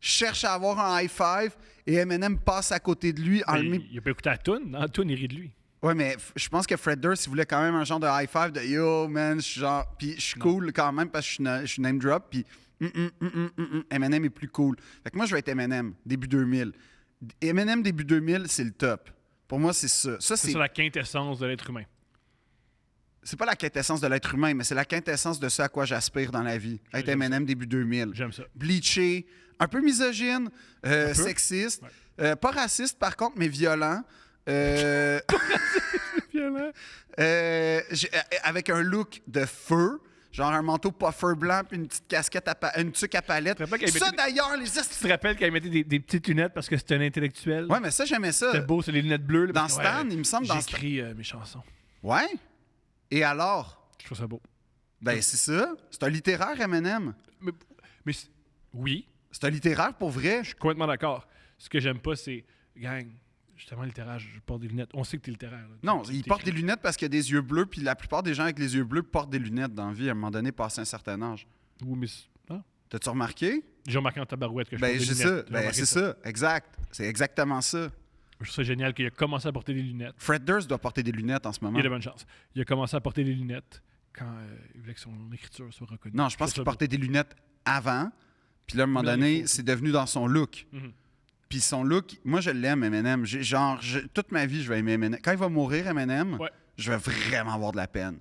cherche à avoir un high-five et Eminem passe à côté de lui en Mais le met- il a pas écouté la toune. Dans la toune, il rit de lui. Ouais, mais je pense que Fred Durst, il voulait quand même un genre de high-five de « Yo, man, je suis genre... » Puis je suis cool quand même parce que je suis name drop. Puis Eminem est plus cool. Fait que moi, je vais être Eminem, début 2000. Eminem, début 2000, c'est le top. Pour moi, c'est ça. Ça, C'est c'est ça la quintessence de l'être humain. c'est pas la quintessence de l'être humain, mais c'est la quintessence de ce à quoi j'aspire dans la vie. Être J'aime Eminem, début 2000. J'aime ça. Bleaché, un peu misogyne, peu. sexiste, Ouais. pas raciste par contre, mais violent. Violent. Avec un look de feu, genre un manteau puffer blanc puis une petite casquette, une tuque à palette. Tu te rappelles qu'il Ça mettait- d'ailleurs, les Tu te rappelles quand il mettait des petites lunettes parce que c'était un intellectuel? Ouais, mais ça, j'aimais ça. C'était beau, c'est les lunettes bleues. là, Dans parce que, Stan, il me semble, dans Stan. j'écris mes chansons. Ouais. Et alors? Je trouve ça beau. Ben, c'est ça. C'est un littéraire, Eminem. Oui, C'est un littéraire pour vrai. je suis complètement d'accord. Ce que j'aime pas, c'est, gang, justement, littéraire, je porte des lunettes. On sait que t'es littéraire. Là. Non, Tu- il t'écris. porte des lunettes parce qu'il a des yeux bleus, puis la plupart des gens avec les yeux bleus portent des lunettes dans la vie à un moment donné, passé un certain âge. Oui, mais ah, T'as-tu remarqué? j'ai remarqué en tabarouette que je Ben, porte des c'est lunettes. ça. J'ai Ben, remarqué c'est ça. Exact. C'est exactement ça. Je trouve ça génial qu'il a commencé à porter des lunettes. Fred Durst doit porter des lunettes en ce Il moment. y a de bonnes chances. Il a commencé à porter des lunettes quand il voulait que son écriture soit reconnue. Non, je pense trouve qu'il ça portait des lunettes avant, puis là, à un moment Dans les donné, photos. c'est devenu dans son look. beau. Mhm. Puis son look, moi, je l'aime, Eminem. Toute ma vie, je vais aimer Eminem. Quand il va mourir, Eminem, Ouais. je vais vraiment avoir de la peine.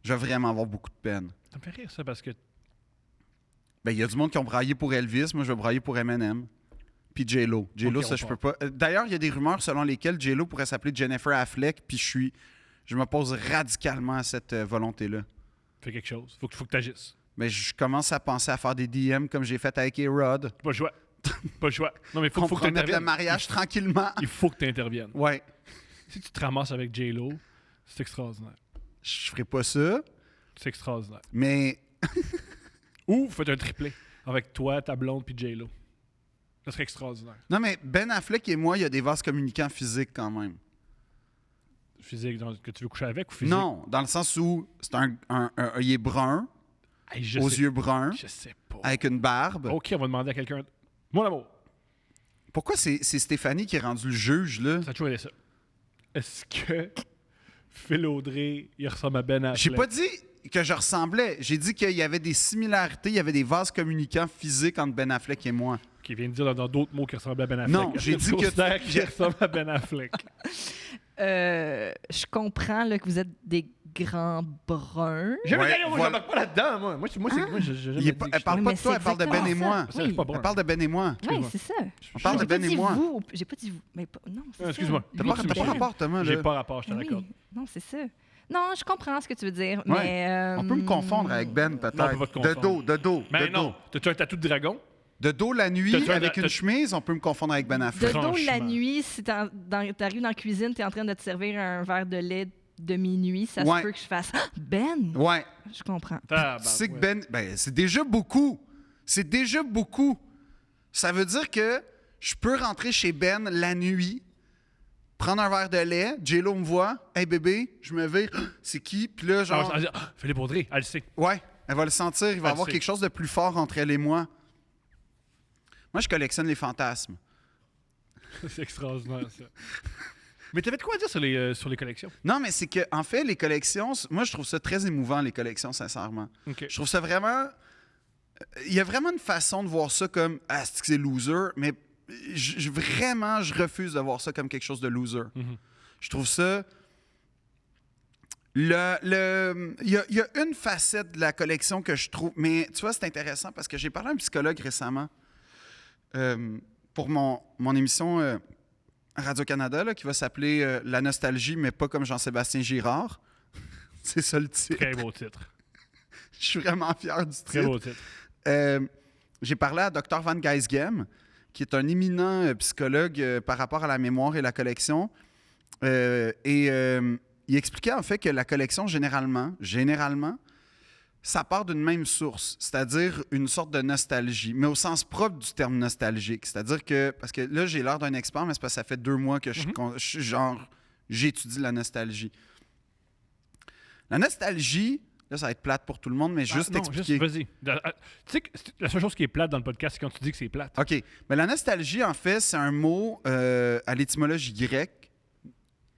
Je vais vraiment avoir beaucoup de peine. Ça me fait rire, ça, parce que Ben, il y a du monde qui ont braillé pour Elvis. Moi, je vais brailler pour Eminem. Puis J-Lo. J-Lo, Ok, ça, on je part. peux pas. D'ailleurs, il y a des rumeurs selon lesquelles J-Lo pourrait s'appeler Jennifer Affleck. Puis je m'oppose radicalement à cette volonté-là. fais quelque chose. Faut que tu agisses. Mais je commence à penser à faire des DM comme j'ai fait avec A-Rod. Pas le choix. Pas le choix. Non, mais faut que tu Compromettre le interviennes. mariage tranquillement. Il faut que tu interviennes. Ouais. Si tu te ramasses avec J-Lo, c'est extraordinaire. Je ferai pas ça. C'est extraordinaire. Mais Ou faites un triplé avec toi, ta blonde puis J-Lo. Ça serait extraordinaire. Non, mais Ben Affleck et moi, il y a des vases communicants physiques quand même. Physique, que tu veux coucher avec ou physique? Non, dans le sens où c'est il est brun, Hey, je aux sais, yeux bruns, Je sais pas. avec une barbe. OK, on va demander à quelqu'un. Mon amour, Pourquoi c'est Stéphanie qui est rendue le juge, là? ça a toujours été ça. Est-ce que Phil Audrey, il ressemble à Ben Affleck? J'ai pas dit que je ressemblais. J'ai dit qu'il y avait des similarités, il y avait des vases communicants physiques entre Ben Affleck et moi. Qui vient de dire dans d'autres mots qu'il ressemble à Ben Affleck. Non, Est-ce j'ai tu dit que- considères qu'il ressemble à Ben Affleck. Je comprends là, que vous êtes des grands bruns. Jamais Ouais, d'ailleurs, moi, voilà. j'embarque pas là-dedans, moi. Moi, j'ai jamais Il est dit pas- que elle parle Oui, pas mais de toi, c'est elle parle de Ben et exactement moi. ça. Ça, je suis pas brun. Elle parle de Ben et moi. Oui, Excuse-moi. c'est ça. On parle de J'ai pas Ben et dit moi. vous. J'ai pas dit vous. Mais non, c'est ça. Excuse-moi. T'as Moi, pas, tu t'as me pas chies. rapport, Thomas. J'ai Là. pas rapport, je te Oui. l'accorde. Non, c'est ça. Non, je comprends ce que tu veux dire, Ouais. mais... On peut me confondre avec Ben, peut-être. Non, on peut pas te de confondre. dos. Mais non, t'as-tu un tatou de dragon? De dos la nuit, T'as-tu un- avec une t'as- chemise, on peut me confondre avec Ben De Affleck. dos la Franchement. nuit, si t'arrives dans la cuisine, t'es en train de te servir un verre de lait de minuit, ça Ouais. se peut que je fasse « Ben! Ouais. » Je comprends. Tu sais que Ben, c'est déjà beaucoup. C'est déjà beaucoup. Ça veut dire que je peux rentrer chez Ben la nuit, prendre un verre de lait, J-Lo me voit, « Hey bébé, je me vire, c'est qui? » Puis là, genre, Philippe Audrey, elle le sait. ouais, elle va le sentir, il va y Elle avoir sait. quelque chose de plus fort entre elle et moi. Moi, je collectionne les fantasmes. C'est extraordinaire, ça. Mais t'avais de quoi à dire sur les collections? Non, mais c'est que, en fait, les collections, moi, je trouve ça très émouvant, les collections, sincèrement. OK. Je trouve ça vraiment. Il y a vraiment une façon de voir ça comme ah, c'est loser, mais vraiment, je refuse de voir ça comme quelque chose de loser. Mhm. Je trouve ça. Il y a une facette de la collection que je trouve. Mais tu vois, c'est intéressant parce que j'ai parlé à un psychologue récemment pour mon émission Radio-Canada là, qui va s'appeler La nostalgie, mais pas comme Jean-Sébastien Girard. C'est ça le titre. Très beau titre. Je suis vraiment fier du Très titre. beau titre. J'ai parlé à Dr. Van Geisgem, qui est un éminent psychologue par rapport à la mémoire et la collection. Il expliquait en fait que la collection, généralement, ça part d'une même source, c'est-à-dire une sorte de nostalgie, mais au sens propre du terme nostalgique. C'est-à-dire que, parce que là, j'ai l'air d'un expert, mais c'est parce que ça fait 2 mois que j'étudie la nostalgie. La nostalgie, là, ça va être plate pour tout le monde, mais juste Non, expliquer. vas-y. Tu sais que la seule chose qui est plate dans le podcast, c'est quand tu dis que c'est plate. OK. Mais la nostalgie, en fait, c'est un mot à l'étymologie grecque,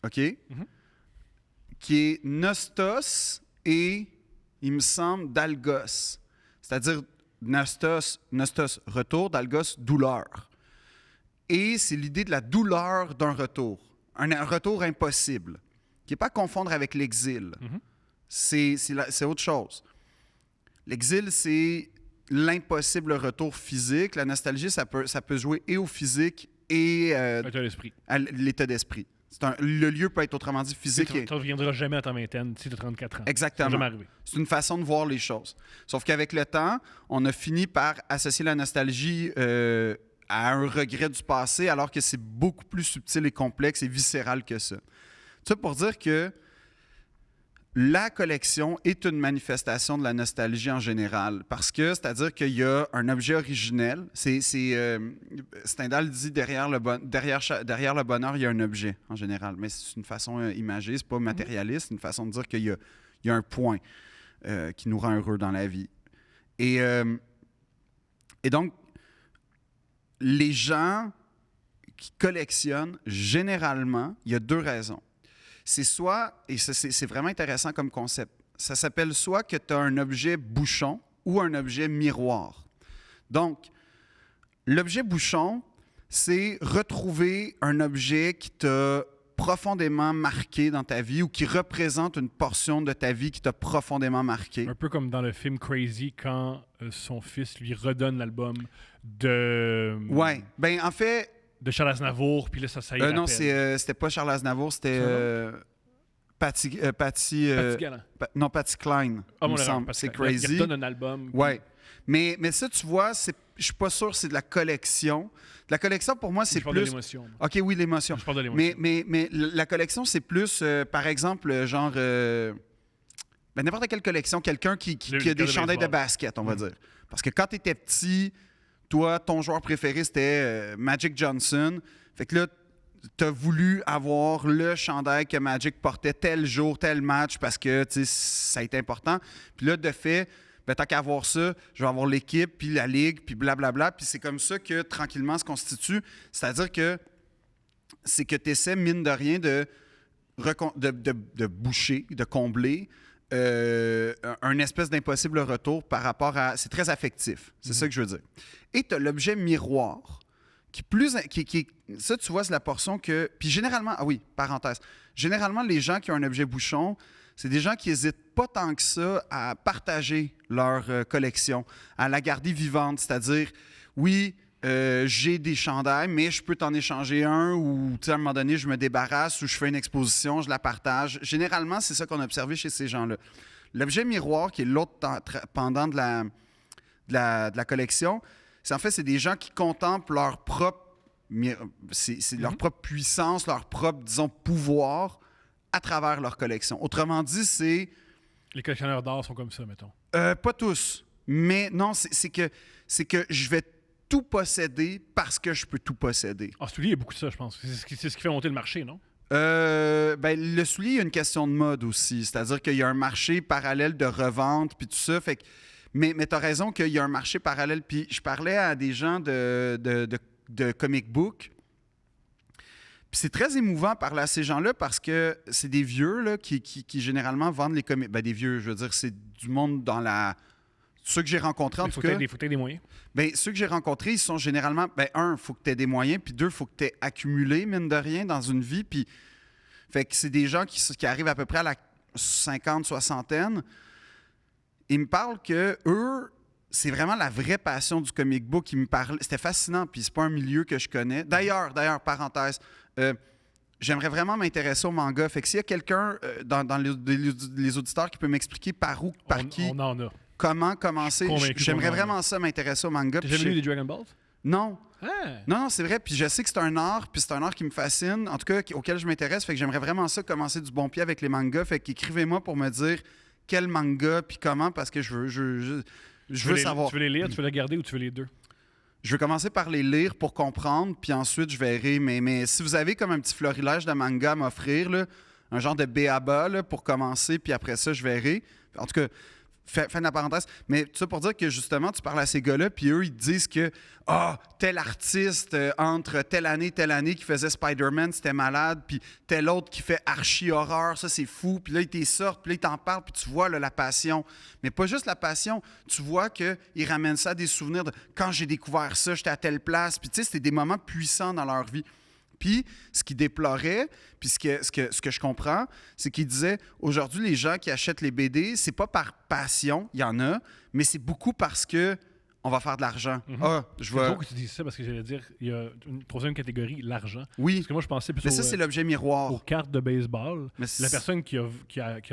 OK, qui est nostos et, il me semble, dalgos. C'est-à-dire nostos, retour, dalgos, douleur. Et c'est l'idée de la douleur d'un retour. Un retour impossible, qui n'est pas à confondre avec l'exil. C'est autre chose. L'exil, c'est l'impossible retour physique. La nostalgie, ça peut jouer et au physique et L'état d'esprit. à l'état d'esprit. Le lieu peut être autrement dit physique. Tu ne reviendras jamais à ta vingtaine si tu as 34 ans. Exactement. Ça va jamais arriver. C'est une façon de voir les choses. Sauf qu'avec le temps, on a fini par associer la nostalgie à un regret du passé, alors que c'est beaucoup plus subtil et complexe et viscéral que ça. Ça pour dire que la collection est une manifestation de la nostalgie en général, parce que c'est-à-dire qu'il y a un objet originel. Stendhal dit derrière le bonheur, il y a un objet en général, mais c'est une façon imagée, c'est pas matérialiste, c'est une façon de dire qu'il y a un point qui nous rend heureux dans la vie. Et donc, les gens qui collectionnent, généralement, il y a 2 raisons. C'est soit, et c'est vraiment intéressant comme concept, ça s'appelle soit que tu as un objet bouchon ou un objet miroir. Donc, l'objet bouchon, c'est retrouver un objet qui t'a profondément marqué dans ta vie ou qui représente une portion de ta vie qui t'a profondément marqué. Un peu comme dans le film Crazy, quand son fils lui redonne l'album de... Ouais. Ben en fait... De Charles Aznavour, puis là, ça y rappelle. non, c'était pas Charles Aznavour, c'était Patty Galland. non, Patty Klein, Ah, il me mon erreur, semble. Patty C'est Klein. Crazy. Il redonne un album. Ouais. Mais ça, tu vois, je suis pas sûr que c'est de la collection. La collection, pour moi, c'est Je parle de plus... l'émotion. OK, oui, l'émotion. Je parle de l'émotion. Mais la collection, c'est plus, par exemple, genre... n'importe quelle collection, quelqu'un qui a des de chandails de baseball. basket, on va dire. Parce que quand tu étais petit, toi, ton joueur préféré, c'était Magic Johnson. Fait que là, tu as voulu avoir le chandail que Magic portait tel jour, tel match, parce que ça a été important. Puis là, de fait, ben, tant qu'à avoir ça, je vais avoir l'équipe, puis la ligue, puis blablabla. Puis c'est comme ça que, tranquillement, se constitue. C'est-à-dire que c'est que tu essaies, mine de rien, de boucher, de combler un espèce d'impossible retour par rapport à... C'est très affectif. C'est ça que je veux dire. Et tu as l'objet miroir ça, tu vois, c'est la portion que... Puis généralement... Ah oui, parenthèse. Généralement, les gens qui ont un objet bouchon, c'est des gens qui n'hésitent pas tant que ça à partager leur collection, à la garder vivante. C'est-à-dire, oui, j'ai des chandails, mais je peux t'en échanger un ou, à un moment donné, je me débarrasse ou je fais une exposition, je la partage. Généralement, c'est ça qu'on a observé chez ces gens-là. L'objet miroir, qui est l'autre pendant de la collection, c'est des gens qui contemplent leur propre, leur propre puissance, leur propre, disons, pouvoir à travers leur collection. Autrement dit, c'est... Les collectionneurs d'art sont comme ça, mettons. Pas tous. Mais non, c'est que je vais tout posséder parce que je peux tout posséder. Ah, soulier, il y a beaucoup de ça, je pense. C'est ce qui fait monter le marché, non? Le soulier, il y a une question de mode aussi. C'est-à-dire qu'il y a un marché parallèle de revente puis tout ça. Fait que, mais tu as raison qu'il y a un marché parallèle. Puis je parlais à des gens de comic book. Puis c'est très émouvant de parler à ces gens-là parce que c'est des vieux là, qui généralement vendent les comics. Ben, des vieux, je veux dire, c'est du monde dans la... Ceux que j'ai rencontrés, en tout cas... Il faut que tu aies des moyens. Bien, ceux que j'ai rencontrés, ils sont généralement... Ben, un, il faut que tu aies des moyens, puis deux, il faut que tu aies accumulé, mine de rien, dans une vie. Puis, fait que c'est des gens qui arrivent à peu près à la 50, soixantaine. Ils me parlent que eux, c'est vraiment la vraie passion du comic book. Ils me parlaient... C'était fascinant, puis c'est pas un milieu que je connais. D'ailleurs, parenthèse... j'aimerais vraiment m'intéresser au manga. Fait que s'il y a quelqu'un dans les auditeurs qui peut m'expliquer par où, par qui... On en a. Comment commencer? J'aimerais vraiment ça m'intéresser au manga. T'as jamais lu les Dragon Balls? Non. Ah. Non, c'est vrai. Puis je sais que c'est un art, puis c'est un art qui me fascine, en tout cas auquel je m'intéresse. Fait que j'aimerais vraiment ça commencer du bon pied avec les mangas. Fait qu'écrivez-moi pour me dire quel manga puis comment, parce que je veux savoir. Tu veux les lire, tu veux les garder ou tu veux les deux? Je vais commencer par les lire pour comprendre, puis ensuite je verrai. Mais si vous avez comme un petit florilège de manga à m'offrir, là, un genre de B.A.B.A. là, pour commencer, puis après ça, je verrai. En tout cas, fin de la parenthèse. Mais tout ça pour dire que justement, tu parles à ces gars-là, puis eux, ils te disent que tel artiste entre telle année qui faisait Spider-Man, c'était malade, puis tel autre qui fait archi-horreur, ça c'est fou. Puis là, ils t'y sortent, puis là, ils t'en parlent, puis tu vois là, la passion. Mais pas juste la passion, tu vois qu'ils ramènent ça à des souvenirs de quand j'ai découvert ça, j'étais à telle place. Puis tu sais, c'était des moments puissants dans leur vie. Puis, ce qu'ils déploraient, puis ce que je comprends, c'est qu'ils disaient, aujourd'hui, les gens qui achètent les BD, c'est pas par passion, il y en a, mais c'est beaucoup parce que on va faire de l'argent. C'est drôle que tu dises ça, parce que j'allais dire, il y a une troisième catégorie, l'argent. Oui. Parce que moi, je pensais plus mais ça, c'est l'objet miroir. aux cartes de baseball. Mais la personne qui a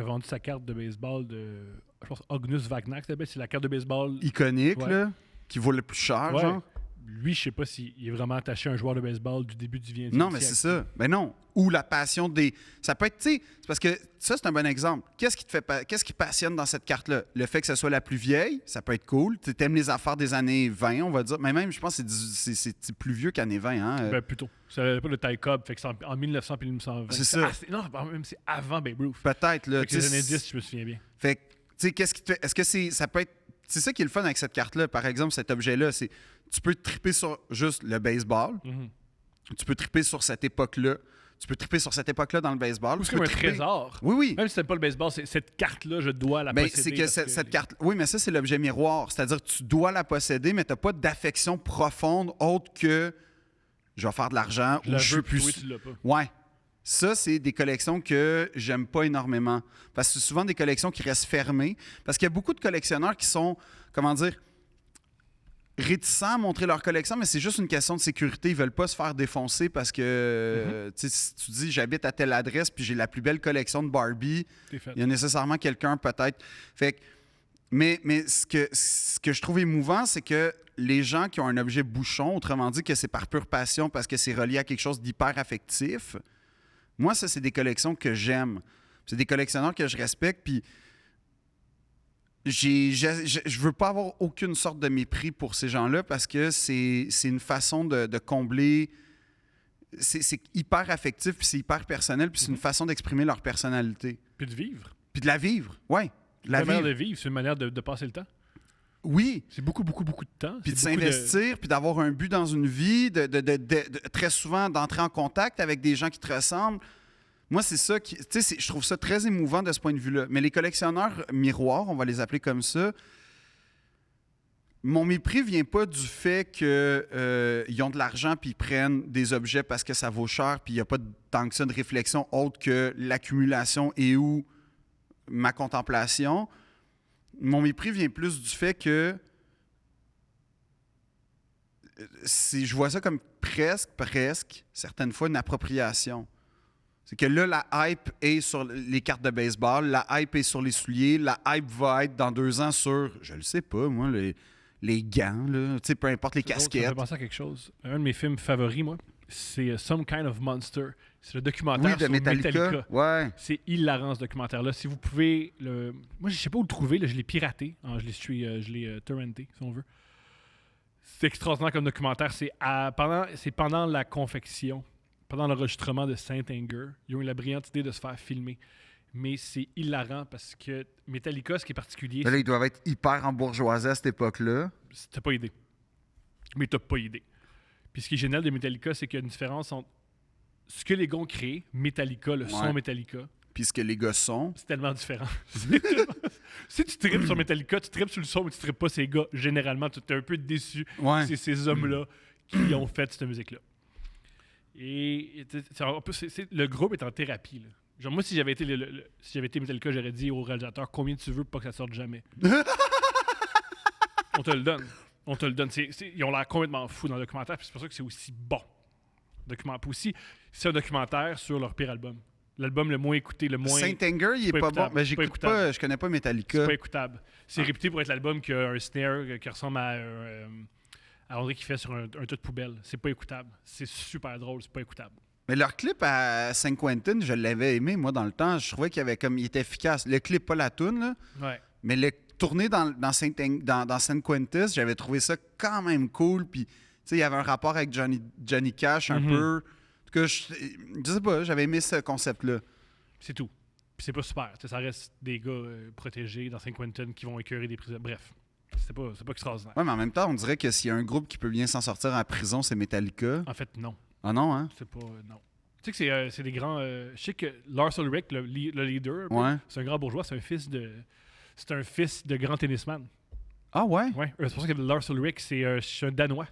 vendu sa carte de baseball je pense, Agnus Wagner, c'est la carte de baseball... Iconique, ouais. là, qui vaut le plus cher, ouais. genre. Lui, je sais pas s'il est vraiment attaché à un joueur de baseball du début du 20e siècle. Non, mais c'est ça. Ben non. Ou la passion des... Ça peut être, tu sais, c'est parce que ça, c'est un bon exemple. Qu'est-ce qui passionne dans cette carte-là? Le fait que ce soit la plus vieille, ça peut être cool. Tu aimes les affaires des années 20, on va dire. Mais même, je pense que c'est plus vieux qu'années 20, hein? Ben, plutôt. C'est pas le Ty Cobb, fait que c'est en 1900 puis 1920. C'est ça. Non, même c'est avant Babe Ruth. Peut-être, là. Fait que les années 10, je me souviens bien. Fait que, tu sais, qu'est-ce qui te fait... Est-ce que ça peut être... C'est ça qui est le fun avec cette carte-là. Par exemple, cet objet-là, c'est... Tu peux triper sur juste le baseball. Tu peux triper sur cette époque-là. Tu peux triper sur cette époque-là dans le baseball. C'est comme un trésor. Oui, oui. Même si c'est pas le baseball, cette carte-là, je dois la posséder. C'est que cette carte... Oui, mais ça, c'est l'objet miroir. C'est-à-dire que tu dois la posséder, mais tu n'as pas d'affection profonde autre que je vais faire de l'argent ou je veux plus... Oui, tu l'as pas. Ouais. Ça, c'est des collections que j'aime pas énormément. Parce que c'est souvent des collections qui restent fermées. Parce qu'il y a beaucoup de collectionneurs qui sont, comment dire, réticents à montrer leur collection, mais c'est juste une question de sécurité. Ils veulent pas se faire défoncer parce que, si tu dis j'habite à telle adresse puis j'ai la plus belle collection de Barbie, il y a nécessairement quelqu'un peut-être. Fait que, mais ce que je trouve émouvant, c'est que les gens qui ont un objet bouchon, autrement dit que c'est par pure passion parce que c'est relié à quelque chose d'hyper affectif, moi, ça, c'est des collections que j'aime. C'est des collectionneurs que je respecte, puis je veux pas avoir aucune sorte de mépris pour ces gens-là parce que c'est une façon de combler. C'est hyper affectif, puis c'est hyper personnel, puis c'est une façon d'exprimer leur personnalité. Puis de vivre. Puis de la vivre, oui. La manière de vivre, c'est une manière de passer le temps. Oui. C'est beaucoup de temps. Puis de s'investir, puis d'avoir un but dans une vie, très souvent d'entrer en contact avec des gens qui te ressemblent. Moi, c'est ça qui... Tu sais, je trouve ça très émouvant de ce point de vue-là. Mais les collectionneurs miroirs, on va les appeler comme ça, mon mépris vient pas du fait qu'ils ont de l'argent puis ils prennent des objets parce que ça vaut cher puis il n'y a pas tant que ça de réflexion autre que l'accumulation et ou ma contemplation. Mon mépris vient plus du fait que je vois ça comme presque, certaines fois, une appropriation. C'est que là, la hype est sur les cartes de baseball, la hype est sur les souliers, la hype va être dans 2 ans sur, je le sais pas, moi, les gants, là, tu sais, peu importe les casquettes. Ça me fait penser à quelque chose. Un de mes films favoris, moi, c'est Some Kind of Monster. C'est le documentaire sur Metallica. Ouais. C'est hilarant, ce documentaire-là. Si vous pouvez... Moi, je sais pas où le trouver. Là, je l'ai piraté. Je l'ai torrenté, si on veut. C'est extraordinaire comme documentaire. C'est pendant la confection, pendant l'enregistrement de Saint Anger. Ils ont eu la brillante idée de se faire filmer. Mais c'est hilarant parce que Metallica, ce qui est particulier... Mais là, ils doivent être hyper embourgeoisés à cette époque-là. T'as pas idée. Mais t'as pas idée. Puis ce qui est génial de Metallica, c'est qu'il y a une différence entre ce que les gars ont créé, Metallica, le son Metallica. Puis ce que les gars sont. C'est tellement différent. Si tu tripes sur Metallica, tu tripes sur le son, mais tu tripes pas ces gars. Généralement, tu es un peu déçu. Ouais. C'est ces hommes-là qui ont fait cette musique-là. Et le groupe est en thérapie. Là. Genre, moi, si j'avais été Metallica, j'aurais dit au réalisateur combien tu veux pour pas que ça sorte jamais. On te le donne. Ils ont l'air complètement fous dans le documentaire, puis c'est pour ça que c'est aussi bon. Puis aussi, c'est un documentaire sur leur pire album. L'album le moins écouté, le moins... Saint Anger, il est pas bon. Mais j'écoute pas, je connais pas Metallica. C'est pas écoutable. C'est réputé pour être l'album qui a un snare qui ressemble à André qui fait sur un tas de poubelle. C'est pas écoutable. C'est super drôle, c'est pas écoutable. Mais leur clip à San Quentin, je l'avais aimé, moi, dans le temps. Je trouvais qu'il était efficace. Le clip, pas la toune, là. Ouais. Mais le tourné dans San Quentin, j'avais trouvé ça quand même cool. Puis, tu sais, il y avait un rapport avec Johnny Cash un peu. En tout cas, je sais pas, j'avais aimé ce concept-là. C'est tout. Puis c'est pas super. T'sais, ça reste des gars protégés dans San Quentin qui vont écœurer des prisons. Bref, c'est pas extraordinaire. Ouais, mais en même temps, on dirait que s'il y a un groupe qui peut bien s'en sortir en prison, c'est Metallica. En fait, non. Ah non, hein? C'est pas... non. Tu sais que c'est des grands... je sais que Lars Ulrich, le leader, c'est un grand bourgeois, c'est un fils de grand tennisman. Ah ouais? Ouais. C'est pour ça que Lars Ulrich, c'est un Danois.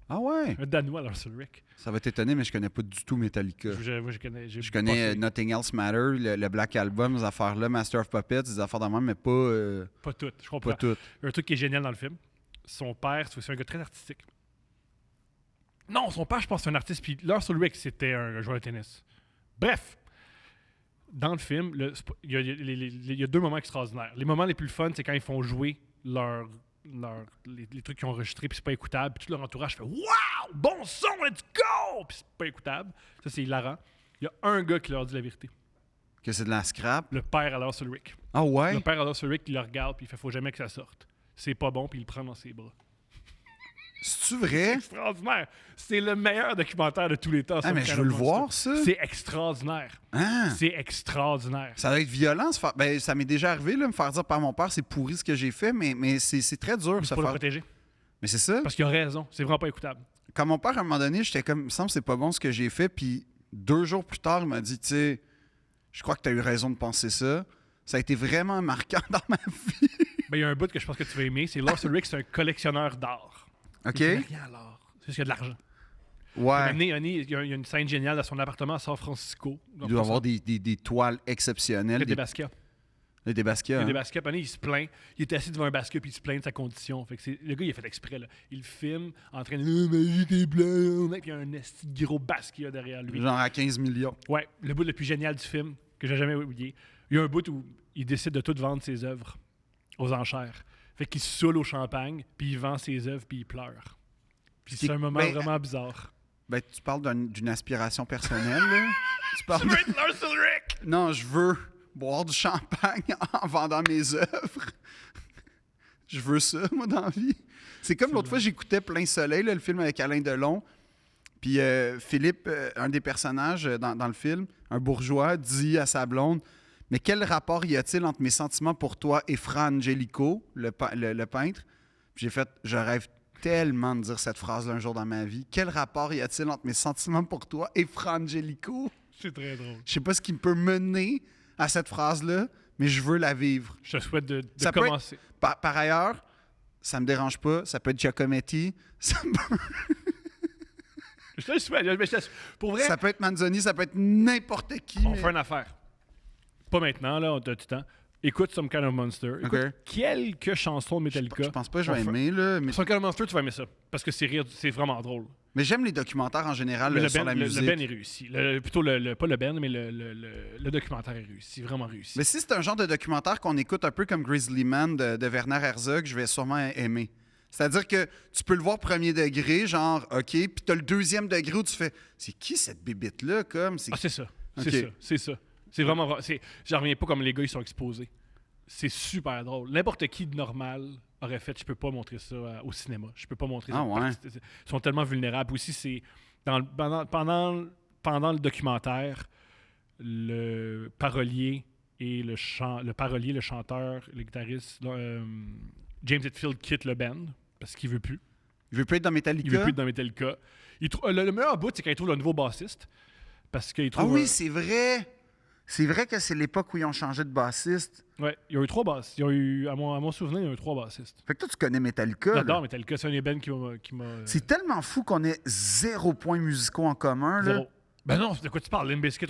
Ah ouais? Un Danois, Lars Ulrich. Ça va t'étonner, mais je connais pas du tout Metallica. Je connais Nothing Else Matter, le Black Album, ces affaires-là, Master of Puppets, des affaires de même, mais pas... Pas toutes, je comprends. Pas toutes. Un truc qui est génial dans le film, son père, c'est un gars très artistique. Non, son père, je pense, c'est un artiste, puis Lars Ulrich, c'était un joueur de tennis. Bref, dans le film, il y a 2 moments extraordinaires. Les moments les plus fun, c'est quand ils font jouer les trucs qu'ils ont enregistrés, puis c'est pas écoutable, puis tout leur entourage fait « Wow! Bon son, let's go! » Puis c'est pas écoutable. Ça, c'est hilarant. Il y a un gars qui leur dit la vérité. Que c'est de la scrap? Le père à Lars Ulrich. Ah ouais? Le père à Lars Ulrich, il le regarde, puis il fait « Faut jamais que ça sorte. » C'est pas bon, puis il le prend dans ses bras. C'est-tu vrai? C'est extraordinaire. C'est le meilleur documentaire de tous les temps. Ah, mais je veux le voir, ça. C'est extraordinaire. Ah. C'est extraordinaire. Ça doit être violent. Ben, ça m'est déjà arrivé, là, me faire dire par mon père, c'est pourri ce que j'ai fait, mais c'est très dur. C'est pour le protéger. Mais c'est ça. Parce qu'il a raison. C'est vraiment pas écoutable. Quand mon père, à un moment donné, j'étais comme, il me semble que c'est pas bon ce que j'ai fait, puis 2 jours plus tard, il m'a dit, tu sais, je crois que tu as eu raison de penser ça. Ça a été vraiment marquant dans ma vie. Ben, il y a un bout que je pense que tu vas aimer. C'est Lars Ulrich, c'est un collectionneur d'art. OK. Il n'y a rien à l'art. C'est juste qu'il y a de l'argent. Ouais. Il y a une scène géniale dans son appartement à San Francisco. Il doit avoir des toiles exceptionnelles. Des Basquiat. Des Basquiat. Il y a des Basquiat. Il se plaint. Il était assis devant un Basquiat puis il se plaint de sa condition. Fait que le gars, il a fait exprès. Là. Il filme en train de Magique est blanc. Puis il y a un esti de gros Basquiat derrière lui. Genre à 15 millions. Ouais. Le bout le plus génial du film, que j'ai jamais oublié. Il y a un bout où il décide de tout vendre ses œuvres aux enchères. Fait qu'il se saoule au champagne, puis il vend ses œuvres, puis il pleure. Puis c'est un moment vraiment bizarre. Ben, tu parles d'une aspiration personnelle, là. Tu veux être Lars Ulrich? Non, je veux boire du champagne en vendant mes œuvres. Je veux ça, moi, dans la vie. C'est comme l'autre fois, j'écoutais Plein Soleil, là, le film avec Alain Delon. Puis Philippe, un des personnages dans le film, un bourgeois, dit à sa blonde « Mais quel rapport y a-t-il entre mes sentiments pour toi et Fra Angelico, le peintre? » Puis j'ai fait « Je rêve tellement de dire cette phrase-là un jour dans ma vie. Quel rapport y a-t-il entre mes sentiments pour toi et Fra Angelico? » C'est très drôle. Je sais pas ce qui peut mener à cette phrase-là, mais je veux la vivre. Je te souhaite de Ça peut commencer. Par ailleurs, ça me dérange pas. Ça peut être Giacometti. Je te le souhaite. Pour vrai, Ça peut être Manzoni. Ça peut être n'importe qui. on mais- fait une affaire. Pas maintenant, là, on a du temps. Écoute Some Kind of Monster. Écoute Ok. quelques chansons de Metallica. Je pense pas que je vais On fait- aimer, là. Mais, Some Kind of Monster, tu vas aimer ça. Parce que c'est vraiment drôle. mais j'aime les documentaires en général Mais le sur Ben, la le musique. Ben est réussi. Plutôt, pas le Ben, mais le documentaire est réussi. Vraiment réussi. Mais si c'est un genre de documentaire qu'on écoute un peu comme Grizzly Man de Werner Herzog, je vais sûrement aimer. C'est-à-dire que tu peux le voir premier degré, genre, OK, puis t'as le deuxième degré où tu fais « C'est qui cette bébite-là? » comme c'est... Ah, c'est ça. Ok. C'est ça. C'est ça. C'est vraiment... J'en reviens pas comme les gars, ils sont exposés. C'est super drôle. N'importe qui de normal aurait fait, je peux pas montrer ça au cinéma. Je peux pas montrer ça. Ah ouais. Ils sont tellement vulnérables. Aussi, c'est... Pendant le documentaire, le parolier et le chanteur, le guitariste, James Hetfield quitte le band parce qu'il veut plus. Il veut plus être dans Metallica? Il veut plus être dans Metallica. Le meilleur bout, c'est quand il trouve le nouveau bassiste. Parce qu'il trouve... Ah oui, c'est vrai! C'est vrai que c'est l'époque où ils ont changé de bassiste. Ouais, il y a eu 3 bassistes. Il y a eu, à mon souvenir, il y a eu 3 bassistes. Fait que toi, tu connais Metallica, là. J'adore Metallica, c'est un des bands qui m'a C'est tellement fou qu'on ait 0 points musicaux en commun, là. zéro. Ben non, de quoi tu parles? Limp Bizkit,